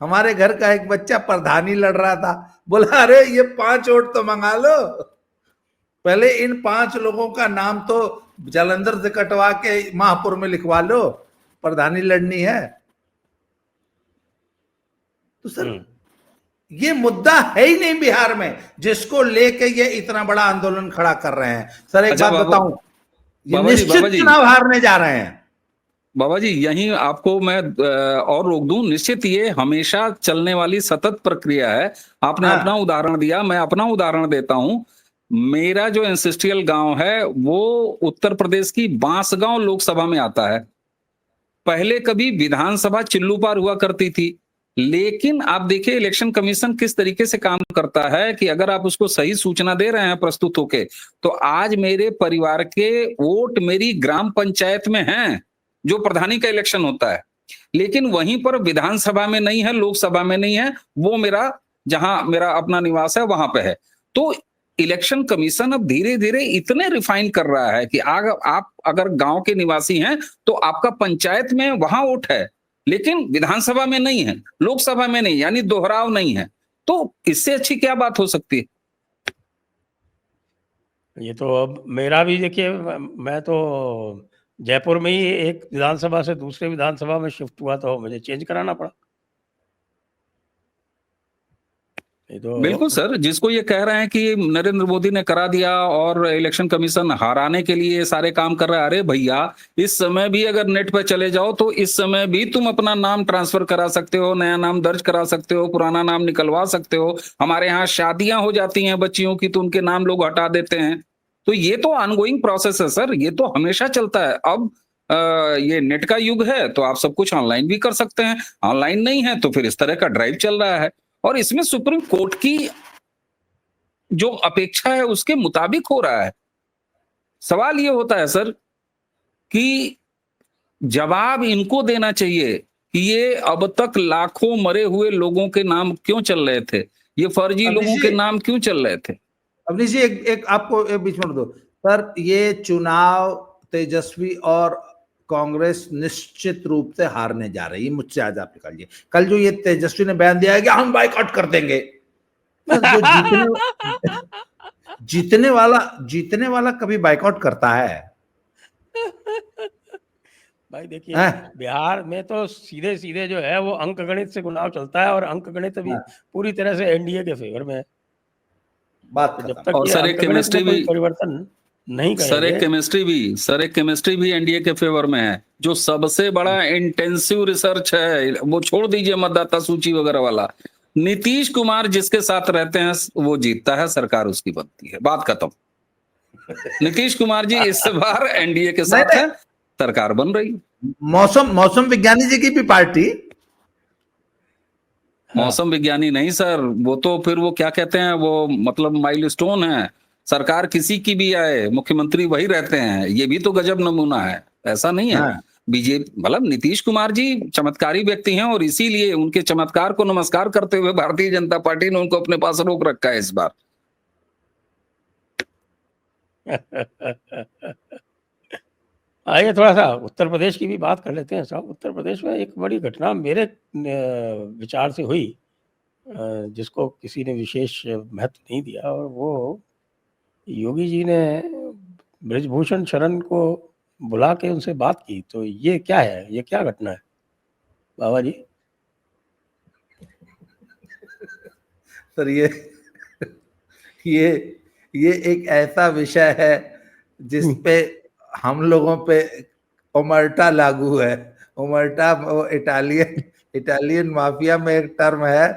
हमारे घर का एक बच्चा प्रधानी लड़ रहा था, बोला अरे ये 5 वोट तो मंगा लो, पहले इन 5 लोगों का नाम तो जलंधर से कटवा के महापुर में लिखवा लो, प्रधानी लड़नी है। तो सर ये मुद्दा है ही नहीं बिहार में, जिसको लेके ये इतना बड़ा आंदोलन खड़ा कर रहे हैं। सर एक बात बताऊं, ये निश्चित चुनाव हारने जा रहे हैं। बाबा जी यहीं आपको मैं और रोक दूं, निश्चित ये हमेशा चलने वाली सतत प्रक्रिया है। आपने अपना उदाहरण दिया, मैं अपना उदाहरण देता हूं। मेरा जो एंसेस्ट्रियल गांव है वो उत्तर प्रदेश की बांसगांव लोकसभा में आता है। पहले कभी विधानसभा चिल्लू पार हुआ करती थी, लेकिन आप देखिए इलेक्शन कमीशन किस तरीके से काम करता है कि अगर आप उसको सही सूचना दे रहे हैं प्रस्तुत होके, तो आज मेरे परिवार के वोट मेरी ग्राम पंचायत में हैं, जो प्रधानी का इलेक्शन होता है, लेकिन वहीं पर विधानसभा में नहीं है, लोकसभा में नहीं है, वो मेरा जहां मेरा अपना निवास है वहां पे है। तो इलेक्शन कमीशन अब धीरे धीरे इतने रिफाइन कर रहा है कि आप अगर गांव के निवासी हैं तो आपका पंचायत में वहां वोट है, लेकिन विधानसभा में नहीं है, लोकसभा में नहीं, यानी दोहराव नहीं है। तो इससे अच्छी क्या बात हो सकती है? ये तो अब मेरा भी देखिए, मैं तो जयपुर में ही एक विधानसभा से दूसरे विधानसभा में शिफ्ट हुआ तो मुझे चेंज कराना पड़ा। तो बिल्कुल सर, जिसको ये कह रहे हैं कि नरेंद्र मोदी ने करा दिया और इलेक्शन कमीशन हराने के लिए सारे काम कर रहा है, अरे भैया इस समय भी अगर नेट पे चले जाओ तो इस समय भी तुम अपना नाम ट्रांसफर करा सकते हो, नया नाम दर्ज करा सकते हो, पुराना नाम निकलवा सकते हो। हमारे यहाँ शादियां हो जाती हैं बच्चियों की तो उनके नाम लोग हटा देते हैं। तो ये तो ऑनगोइंग प्रोसेस है सर, ये तो हमेशा चलता है। अब ये नेट का युग है तो आप सब कुछ ऑनलाइन भी कर सकते हैं, ऑनलाइन नहीं है तो फिर इस तरह का ड्राइव चल रहा है। और इसमें सुप्रीम कोर्ट की जो अपेक्षा है उसके मुताबिक हो रहा है। सवाल ये होता है सर कि जवाब इनको देना चाहिए कि ये अब तक लाखों मरे हुए लोगों के नाम क्यों चल रहे थे, ये फर्जी लोगों के नाम क्यों चल रहे थे। अवनीश जी एक आपको एक बीच में दो सर, ये चुनाव तेजस्वी और कांग्रेस निश्चित रूप से हारने जा रही है। मुझसे आज आप निकालिए, कल जो ये तेजस्वी ने बयान दिया है कि हम बाइकआउट कर देंगे, जो जीतने वाला कभी बाइकआउट करता है? भाई देखिए बिहार में तो सीधे सीधे जो है वो अंक गणित से चुनाव चलता है, और अंक गणित अभी पूरी तरह से एनडीए के फेवर में है। बात तो जब तक और सर एक केमिस्ट्री भी परिवर्तन नहीं करेंगे, सर एक केमिस्ट्री भी एनडीए के फेवर में है। जो सबसे बड़ा इंटेंसिव रिसर्च है, वो छोड़ दीजिए मतदाता सूची वगैरह वाला, नीतीश कुमार जिसके साथ रहते हैं वो जीतता है, सरकार उसकी बनती है, बात खत्म। नीतीश कुमार जी इस बार एनडीए के साथ है, सरकार बन रही। मौसम विज्ञानी जी की भी पार्टी, मौसम विज्ञानी नहीं सर, वो तो फिर वो क्या कहते हैं, वो मतलब माइलस्टोन है। सरकार किसी की भी आए, मुख्यमंत्री वही रहते हैं, ये भी तो गजब नमूना है। ऐसा नहीं है बीजेपी, मतलब नीतीश कुमार जी चमत्कारी व्यक्ति हैं, और इसीलिए उनके चमत्कार को नमस्कार करते हुए भारतीय जनता पार्टी ने उनको अपने पास रोक रखा है इस बार। आइए थोड़ा सा उत्तर प्रदेश की भी बात कर लेते हैं साहब। उत्तर प्रदेश में एक बड़ी घटना मेरे विचार से हुई, जिसको किसी ने विशेष महत्व नहीं दिया, और वो योगी जी ने ब्रिजभूषण शरण को बुला के उनसे बात की, तो ये क्या है, ये क्या घटना है बाबा जी? सर ये एक ऐसा विषय है जिस पे हम लोगों पे ओमर्टा लागू है। ओमर्टा वो इटालियन माफिया में एक टर्म है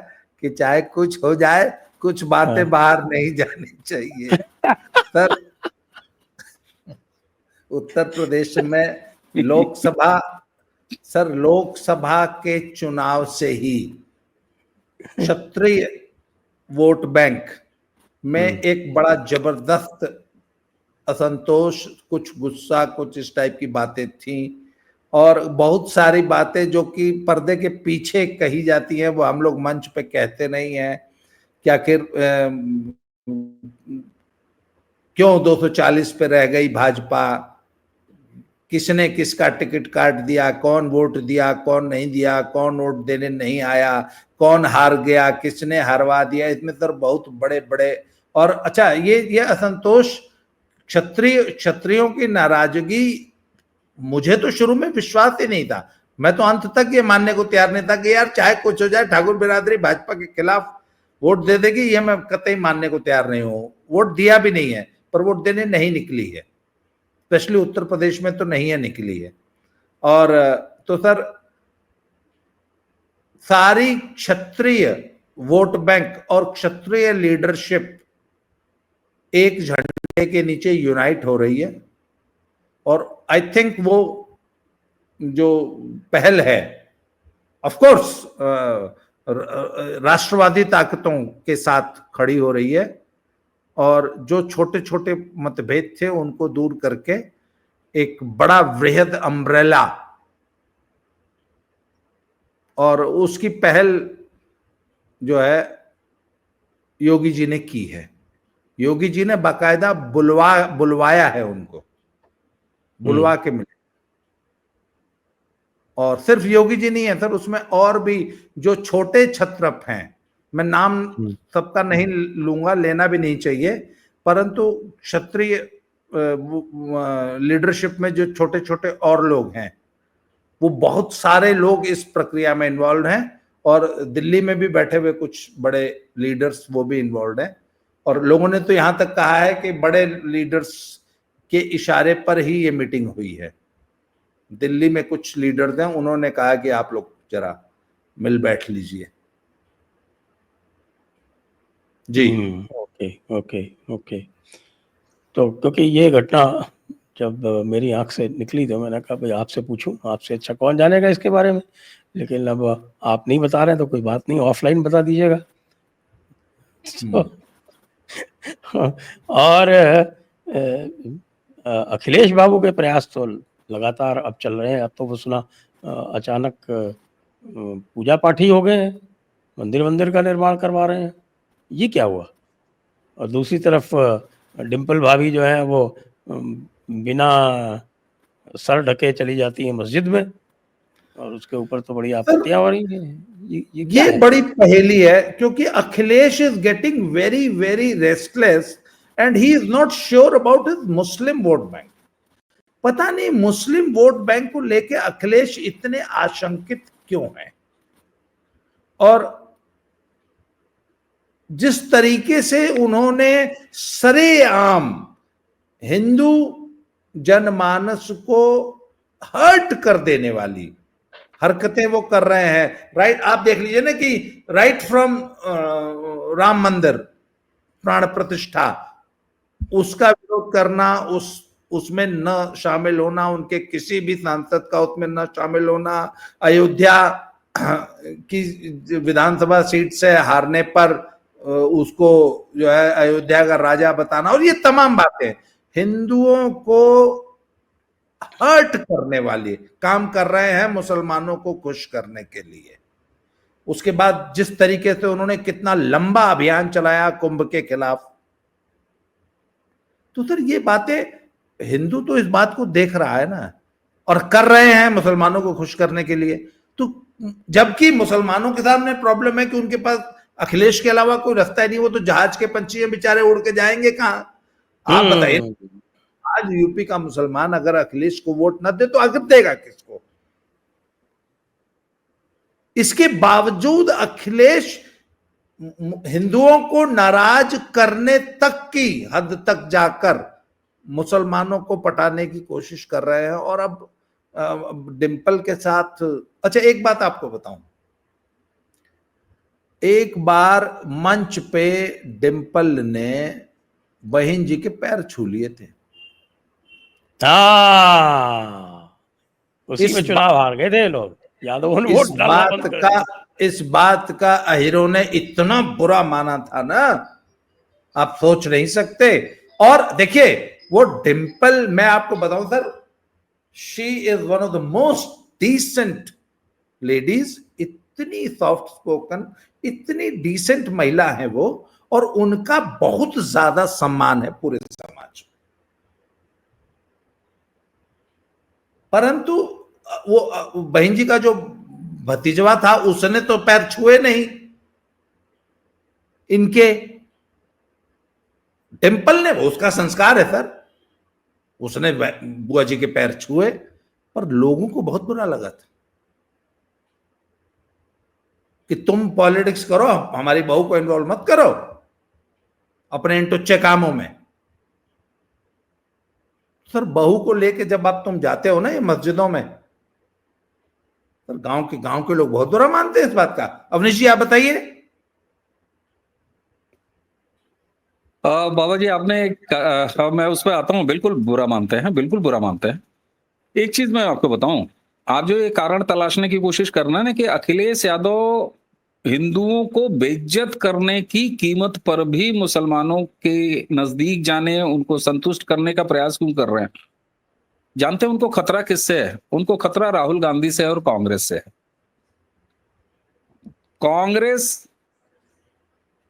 कि चाहे कुछ हो जाए, कुछ बातें हाँ। बाहर नहीं जानी चाहिए। सर उत्तर प्रदेश में लोकसभा के चुनाव से ही क्षत्रिय वोट बैंक में एक बड़ा जबरदस्त असंतोष, कुछ गुस्सा, कुछ इस टाइप की बातें थी, और बहुत सारी बातें जो कि पर्दे के पीछे कही जाती हैं वो हम लोग मंच पे कहते नहीं हैं कि आखिर क्यों 240 पे रह गई भाजपा, किसने किसका टिकट काट दिया, कौन वोट दिया, कौन नहीं दिया, कौन वोट देने नहीं आया, कौन हार गया, किसने हरवा दिया। इसमें सर बहुत बड़े बड़े, और अच्छा ये असंतोष, क्षत्रियों की नाराजगी, मुझे तो शुरू में विश्वास ही नहीं था। मैं तो अंत तक ये मानने को तैयार नहीं था कि यार चाहे कुछ हो जाए ठाकुर बिरादरी भाजपा के खिलाफ वोट दे देगी, ये मैं कतई मानने को तैयार नहीं हूं। वोट दिया भी नहीं है, पर वोट देने नहीं निकली है, स्पेशली उत्तर प्रदेश में तो नहीं है निकली है। और तो सर सारी क्षत्रिय वोट बैंक और क्षत्रिय लीडरशिप एक झंडे के नीचे यूनाइट हो रही है, और आई थिंक वो जो पहल है, ऑफ कोर्स राष्ट्रवादी ताकतों के साथ खड़ी हो रही है, और जो छोटे छोटे मतभेद थे उनको दूर करके एक बड़ा वृहद अम्ब्रेला, और उसकी पहल जो है योगी जी ने की है। योगी जी ने बाकायदा बुलवाया है, उनको बुलवा के मिले। और सिर्फ योगी जी नहीं है सर, उसमें और भी जो छोटे छत्रप हैं, मैं नाम सबका नहीं लूंगा, लेना भी नहीं चाहिए, परंतु क्षत्रिय लीडरशिप में जो छोटे छोटे और लोग हैं, वो बहुत सारे लोग इस प्रक्रिया में इन्वॉल्व हैं, और दिल्ली में भी बैठे हुए कुछ बड़े लीडर्स वो भी इन्वॉल्व हैं। और लोगों ने तो यहां तक कहा है कि बड़े लीडर्स के इशारे पर ही ये मीटिंग हुई है। दिल्ली में कुछ लीडर्स हैं, उन्होंने कहा कि आप लोग जरा मिल बैठ लीजिए जी। Okay okay okay. तो क्योंकि ये घटना जब मेरी आंख से निकली तो मैंने कहा भाई आपसे पूछूं, आपसे अच्छा कौन जानेगा इसके बारे में, लेकिन अब आप नहीं बता रहे हैं तो कोई बात नहीं, ऑफलाइन बता दीजिएगा। और अखिलेश बाबू के प्रयास तो लगातार अब चल रहे हैं। अब तो वो सुना अचानक पूजा पाठ ही हो गए हैं, मंदिर का निर्माण करवा रहे हैं, ये क्या हुआ? और दूसरी तरफ डिम्पल भाभी जो है वो बिना सर ढके चली जाती है मस्जिद में, और उसके ऊपर तो बड़ी आपत्तियां हो रही हैं। ये बड़ी पहेली है, क्योंकि Akhilesh is getting very very restless and he is not sure about his Muslim vote bank. पता नहीं मुस्लिम वोट बैंक को लेके अखिलेश इतने आशंकित क्यों हैं, और जिस तरीके से उन्होंने सरेआम हिंदू जनमानस को हर्ट कर देने वाली हरकतें वो कर रहे हैं, राइट। आप देख लीजिए ना कि राइट फ्रॉम राम मंदिर प्राण प्रतिष्ठा, उसका विरोध करना, उसमें न शामिल होना, उनके किसी भी सांसद का उसमें न शामिल होना, अयोध्या की विधानसभा सीट से हारने पर उसको जो है अयोध्या का राजा बताना, और ये तमाम बातें हिंदुओं को हर्ट करने वाली काम कर रहे हैं मुसलमानों को खुश करने के लिए। उसके बाद जिस तरीके से उन्होंने कितना लंबा अभियान चलाया कुंभ के खिलाफ, तो सर ये बातें हिंदू तो इस बात को देख रहा है ना, और कर रहे हैं मुसलमानों को खुश करने के लिए। तो जबकि मुसलमानों के सामने प्रॉब्लम है कि उनके पास अखिलेश के अलावा कोई रास्ता ही नहीं, वो तो जहाज के पंछी हैं बेचारे, उड़ के जाएंगे कहां। आप बताइए, आज यूपी का मुसलमान अगर अखिलेश को वोट न दे तो आखिर देगा किसको? इसके बावजूद अखिलेश हिंदुओं को नाराज करने तक की हद तक जाकर मुसलमानों को पटाने की कोशिश कर रहे हैं। और अब डिंपल के साथ, अच्छा एक बात आपको बताऊं, एक बार मंच पे डिंपल ने बहन जी के पैर छू लिए थे। उसी में चुनाव हार गए थे लोग, यादवों ने वोट डालना बंद कर दिया। इस बात का अहिरों ने इतना बुरा माना था ना, आप सोच नहीं सकते। और देखिए वो डिंपल, मैं आपको बताऊं sir, she is one of the most decent ladies, इतनी सॉफ्ट स्पोकन, इतनी डिसेंट महिला है वो, और उनका बहुत ज्यादा सम्मान है पूरे समाज में। परंतु वो बहन जी का जो भतीजवा था उसने तो पैर छुए नहीं इनके। डिंपल ने, वो उसका संस्कार है सर, उसने बुआ जी के पैर छुए, पर लोगों को बहुत बुरा लगा था कि तुम पॉलिटिक्स करो, हमारी बहू को इन्वॉल्व मत करो अपने इन टुच्चे कामों में। सर बहू को लेके जब आप तुम जाते हो ना ये मस्जिदों में, सर गांव के लोग बहुत बुरा मानते हैं इस बात का। अवनीश जी आप बताइए। बाबा जी आपने मैं उस पर आता हूँ, बिल्कुल बुरा मानते हैं, बिल्कुल बुरा मानते हैं। एक चीज मैं आपको बताऊं, आप जो ये कारण तलाशने की कोशिश करना ना कि अखिलेश यादव हिंदुओं को बेइज्जत करने की कीमत पर भी मुसलमानों के नजदीक जाने, उनको संतुष्ट करने का प्रयास क्यों कर रहे हैं? जानते हैं उनको खतरा किससे है? उनको खतरा राहुल गांधी से और कांग्रेस से है। कांग्रेस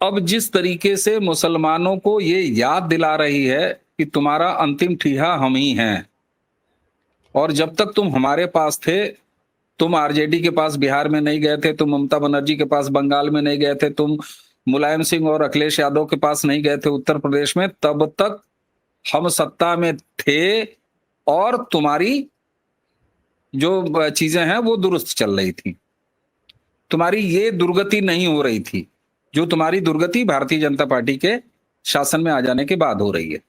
अब जिस तरीके से मुसलमानों को ये याद दिला रही है कि तुम्हारा अंतिम ठिहा हम ही हैं, और जब तक तुम हमारे पास थे, तुम आरजेडी के पास बिहार में नहीं गए थे, तुम ममता बनर्जी के पास बंगाल में नहीं गए थे, तुम मुलायम सिंह और अखिलेश यादव के पास नहीं गए थे उत्तर प्रदेश में, तब तक हम सत्ता में थे और तुम्हारी जो चीजें हैं वो दुरुस्त चल रही थी। तुम्हारी ये दुर्गति नहीं हो रही थी जो तुम्हारी दुर्गति भारतीय जनता पार्टी के शासन में आ जाने के बाद हो रही है।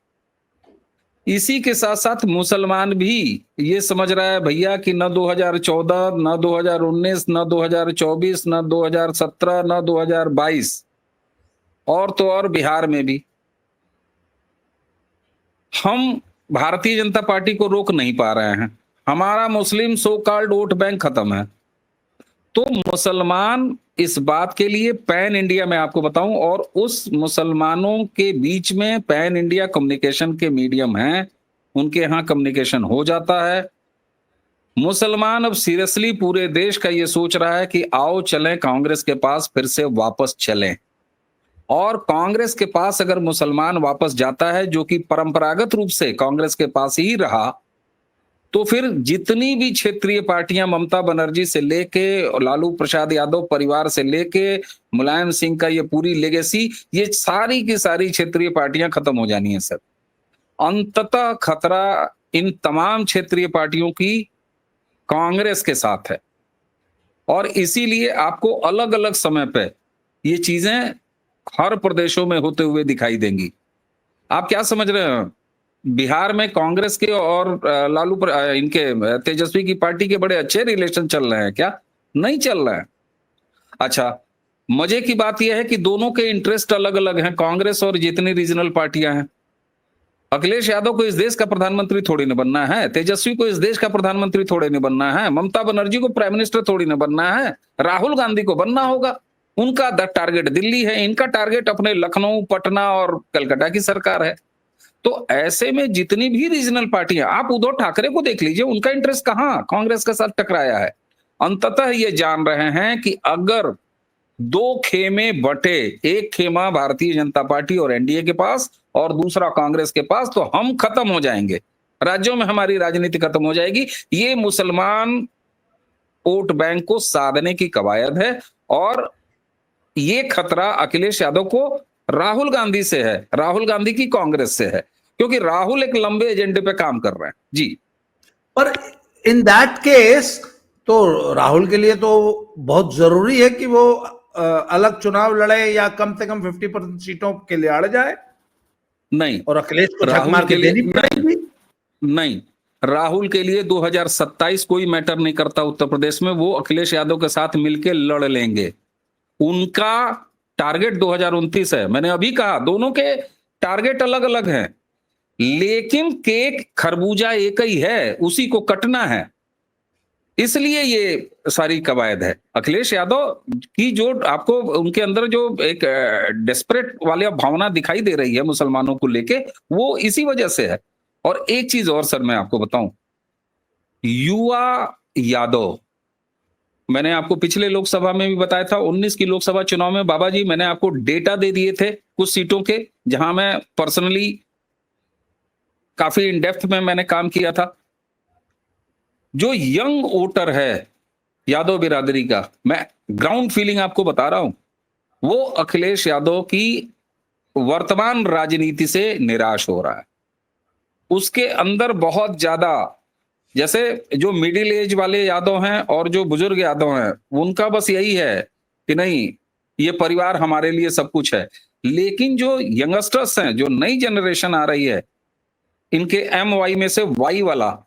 इसी के साथ साथ मुसलमान भी ये समझ रहा है भैया कि न 2014, न 2019, न 2024, न 2017, न 2022, और तो और बिहार में भी हम भारतीय जनता पार्टी को रोक नहीं पा रहे हैं। हमारा मुस्लिम सो कॉल्ड वोट बैंक खत्म है। तो मुसलमान इस बात के लिए पैन इंडिया, मैं आपको बताऊं, और उस मुसलमानों के बीच में पैन इंडिया कम्युनिकेशन के मीडियम हैं, उनके यहां कम्युनिकेशन हो जाता है। मुसलमान अब सीरियसली पूरे देश का ये सोच रहा है कि आओ चलें कांग्रेस के पास, फिर से वापस चलें। और कांग्रेस के पास अगर मुसलमान वापस जाता है, जो कि परंपरागत रूप से कांग्रेस के पास ही रहा, तो फिर जितनी भी क्षेत्रीय पार्टियां, ममता बनर्जी से लेके लालू प्रसाद यादव परिवार से लेके मुलायम सिंह का ये पूरी लेगेसी, ये सारी की सारी क्षेत्रीय पार्टियां खत्म हो जानी है सर। अंततः खतरा इन तमाम क्षेत्रीय पार्टियों की कांग्रेस के साथ है, और इसीलिए आपको अलग अलग समय पे ये चीजें हर प्रदेशों में होते हुए दिखाई देंगी। आप क्या समझ रहे हैं, बिहार में कांग्रेस के और लालू इनके तेजस्वी की पार्टी के बड़े अच्छे रिलेशन चल रहे हैं क्या? नहीं चल रहे हैं। अच्छा, मजे की बात यह है कि दोनों के इंटरेस्ट अलग अलग हैं, कांग्रेस और जितनी रीजनल पार्टियां हैं। अखिलेश यादव को इस देश का प्रधानमंत्री थोड़ी न बनना है, तेजस्वी को इस देश का प्रधानमंत्री थोड़ी न बनना है, ममता बनर्जी को प्राइम मिनिस्टर थोड़ी न बनना है, राहुल गांधी को बनना होगा। उनका टारगेट दिल्ली है, इनका टारगेट अपने लखनऊ, पटना और कलकत्ता की सरकार है। तो ऐसे में जितनी भी रीजनल पार्टियां, आप उद्धव ठाकरे को देख लीजिए, उनका इंटरेस्ट कहां कांग्रेस के साथ टकराया है। अंततः ये जान रहे हैं कि अगर दो खेमे बटे, एक खेमा भारतीय जनता पार्टी और एनडीए के पास और दूसरा कांग्रेस के पास, तो हम खत्म हो जाएंगे, राज्यों में हमारी राजनीति खत्म हो जाएगी। ये मुसलमान वोट बैंक को साधने की कवायद है, और ये खतरा अखिलेश यादव को राहुल गांधी से है, राहुल गांधी की कांग्रेस से है। क्योंकि राहुल एक लंबे एजेंडे पे काम कर रहे हैं जी। पर इन दैट केस तो राहुल के लिए तो बहुत जरूरी है कि वो अलग चुनाव लड़े या कम से कम 50% सीटों के लिए अड़ जाए, नहीं, और अखिलेश को झक राहुल मार के के लिए देनी पड़ेगी। नहीं, राहुल के लिए 2027 कोई मैटर नहीं करता उत्तर प्रदेश में, वो अखिलेश यादव के साथ मिलकर लड़ लेंगे। उनका टारगेट 2029 है। मैंने अभी कहा दोनों के टारगेट अलग अलग हैं, लेकिन केक खरबूजा एक ही है, उसी को कटना है। इसलिए ये सारी कवायद है। अखिलेश यादव की जो आपको उनके अंदर जो एक डेस्परेट वाली भावना दिखाई दे रही है मुसलमानों को लेके, वो इसी वजह से है। और एक चीज और सर मैं आपको बताऊं, युवा यादव, मैंने आपको पिछले लोकसभा में भी बताया था, 19 की लोकसभा चुनाव में बाबा जी मैंने आपको डेटा दे दिए थे कुछ सीटों के, जहां मैं पर्सनली काफी इन डेप्थ में मैंने काम किया था। जो यंग वोटर है यादव बिरादरी का, मैं ग्राउंड फीलिंग आपको बता रहा हूं, वो अखिलेश यादव की वर्तमान राजनीति से निराश हो रहा है। उसके अंदर बहुत ज्यादा, जैसे जो मिडिल एज वाले यादव हैं और जो बुजुर्ग यादव हैं, उनका बस यही है कि नहीं ये परिवार हमारे लिए सब कुछ है। लेकिन जो यंगस्टर्स हैं, जो नई जनरेशन आ रही है, इनके MY में से Y वाला,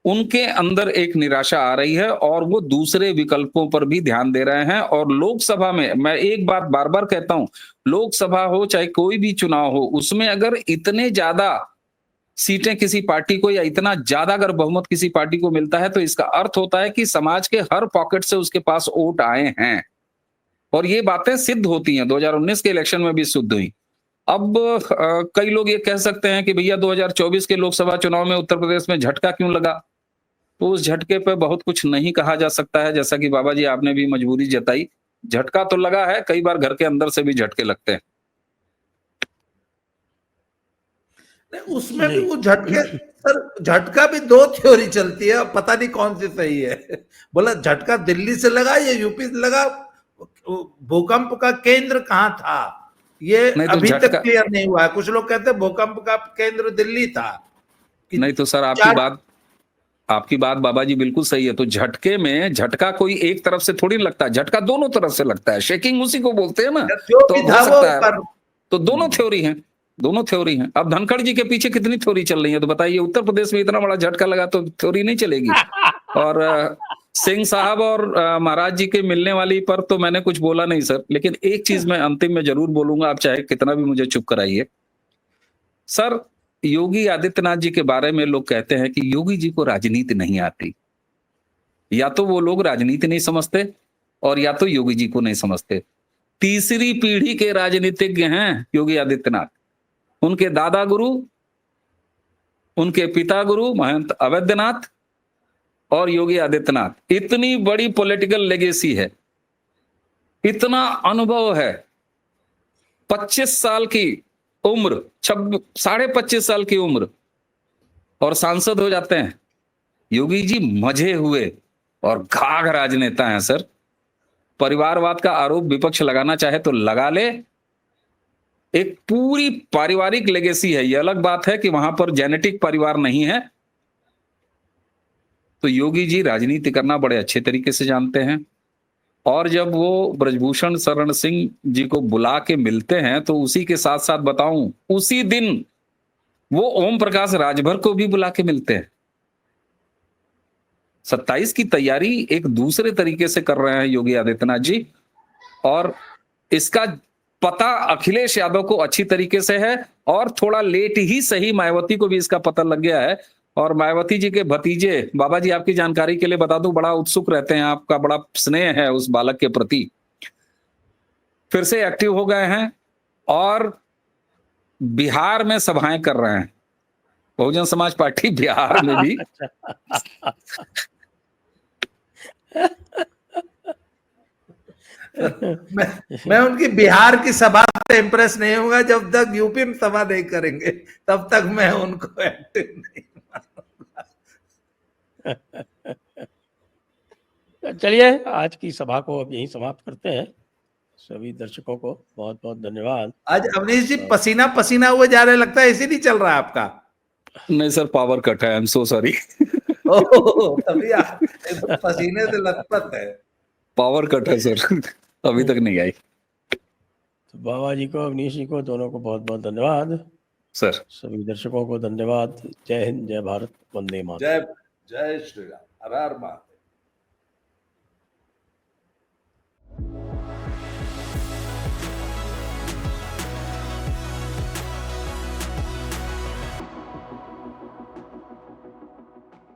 उनके अंदर एक निराशा आ रही है और वो दूसरे विकल्पों पर भी ध्यान दे रहे हैं। और लोकसभा में मैं एक बात बार बार कहता हूं, लोकसभा हो चाहे कोई भी चुनाव हो, उसमें अगर इतने ज्यादा सीटें किसी पार्टी को या इतना ज्यादा अगर बहुमत किसी पार्टी को मिलता है, तो इसका अर्थ होता है कि समाज के हर पॉकेट से उसके पास वोट आए हैं। और ये बातें सिद्ध होती हैं, 2019 के इलेक्शन में भी सिद्ध हुई। अब कई लोग ये कह सकते हैं कि भैया 2024 के लोकसभा चुनाव में उत्तर प्रदेश में झटका क्यों लगा? तो उस झटके पे बहुत कुछ नहीं कहा जा सकता है, जैसा कि बाबा जी आपने भी मजबूरी जताई। झटका तो लगा है, कई बार घर के अंदर से भी झटके लगते हैं। उसमें भी वो झटके, सर झटका भी दो थ्योरी चलती है, पता नहीं कौन सी सही है। बोला झटका दिल्ली से लगा या यूपी से लगा, भूकंप का केंद्र कहाँ था ये नहीं तो अभी तक झटका, क्लियर नहीं हुआ है। कुछ लोग कहते हैं भूकंप का केंद्र दिल्ली था। नहीं तो सर आपकी बात बाबा जी बिल्कुल सही है। तो झटके में झटका कोई एक तरफ से थोड़ी लगता है, झटका दोनों तरफ से लगता है, शेकिंग उसी को बोलते हैं ना। जो तो भी हो था वो सकता है, तो दोनों थ्योरी हैं, दोनों थ्योरी हैं। अब धनखड़ जी के पीछे कितनी थ्योरी चल रही है, तो बताइए उत्तर प्रदेश में इतना बड़ा झटका लगा तो थ्योरी नहीं चलेगी। और सिंह साहब और महाराज जी के मिलने वाली पर तो मैंने कुछ बोला नहीं सर, लेकिन एक चीज मैं अंतिम में जरूर बोलूंगा, आप चाहे कितना भी मुझे चुप कराइए। सर योगी आदित्यनाथ जी के बारे में लोग कहते हैं कि योगी जी को राजनीति नहीं आती। या तो वो लोग राजनीति नहीं समझते और या तो योगी जी को नहीं समझते। तीसरी पीढ़ी के राजनीतिज्ञ हैं योगी आदित्यनाथ। उनके दादा गुरु, उनके पिता गुरु महंत अवैधनाथ और योगी आदित्यनाथ, इतनी बड़ी पॉलिटिकल लेगेसी है, इतना अनुभव है। 25 साल की उम्र, 25.5 साल की उम्र, और सांसद हो जाते हैं। योगी जी मजे हुए और घाघ राजनेता हैं सर। परिवारवाद का आरोप विपक्ष लगाना चाहे तो लगा ले, एक पूरी पारिवारिक लेगेसी है। यह अलग बात है कि वहां पर जेनेटिक परिवार नहीं है। तो योगी जी राजनीति करना बड़े अच्छे तरीके से जानते हैं। और जब वो ब्रजभूषण शरण सिंह जी को बुला के मिलते हैं, तो उसी के साथ साथ बताऊं, उसी दिन वो ओम प्रकाश राजभर को भी बुला के मिलते हैं। 27 की तैयारी एक दूसरे तरीके से कर रहे हैं योगी आदित्यनाथ जी, और इसका पता अखिलेश यादव को अच्छी तरीके से है, और थोड़ा लेट ही सही मायावती को भी इसका पता लग गया है। और मायावती जी के भतीजे, बाबा जी आपकी जानकारी के लिए बता दूं, बड़ा उत्सुक रहते हैं, आपका बड़ा स्नेह है उस बालक के प्रति, फिर से एक्टिव हो गए हैं और बिहार में सभाएं कर रहे हैं। बहुजन समाज पार्टी बिहार में भी मैं उनकी बिहार की सभा से इंप्रेस नहीं होगा जब तक यूपी में सभा नहीं करेंगे, तब तक मैं उनको एक्टिव नहीं मानूंगा। चलिए आज की सभा को अब यहीं समाप्त करते हैं। सभी दर्शकों को बहुत बहुत धन्यवाद। आज अवनीश जी पसीना पसीना हुए जा रहे, लगता है ऐसे नहीं चल रहा है आपका। नहीं सर, पावर कट है, आई एम सो सॉरी। ओह, तभी आप एकदम पसीने से लथपथ है। पावर कट है सर, अभी तक नहीं आई। तो बाबा जी को, अवनीश जी को, दोनों को बहुत बहुत धन्यवाद। सर सभी दर्शकों को धन्यवाद। जय हिंद, जय भारत, वंदे मातरम। जय जय श्री राम, हर हर महादेव।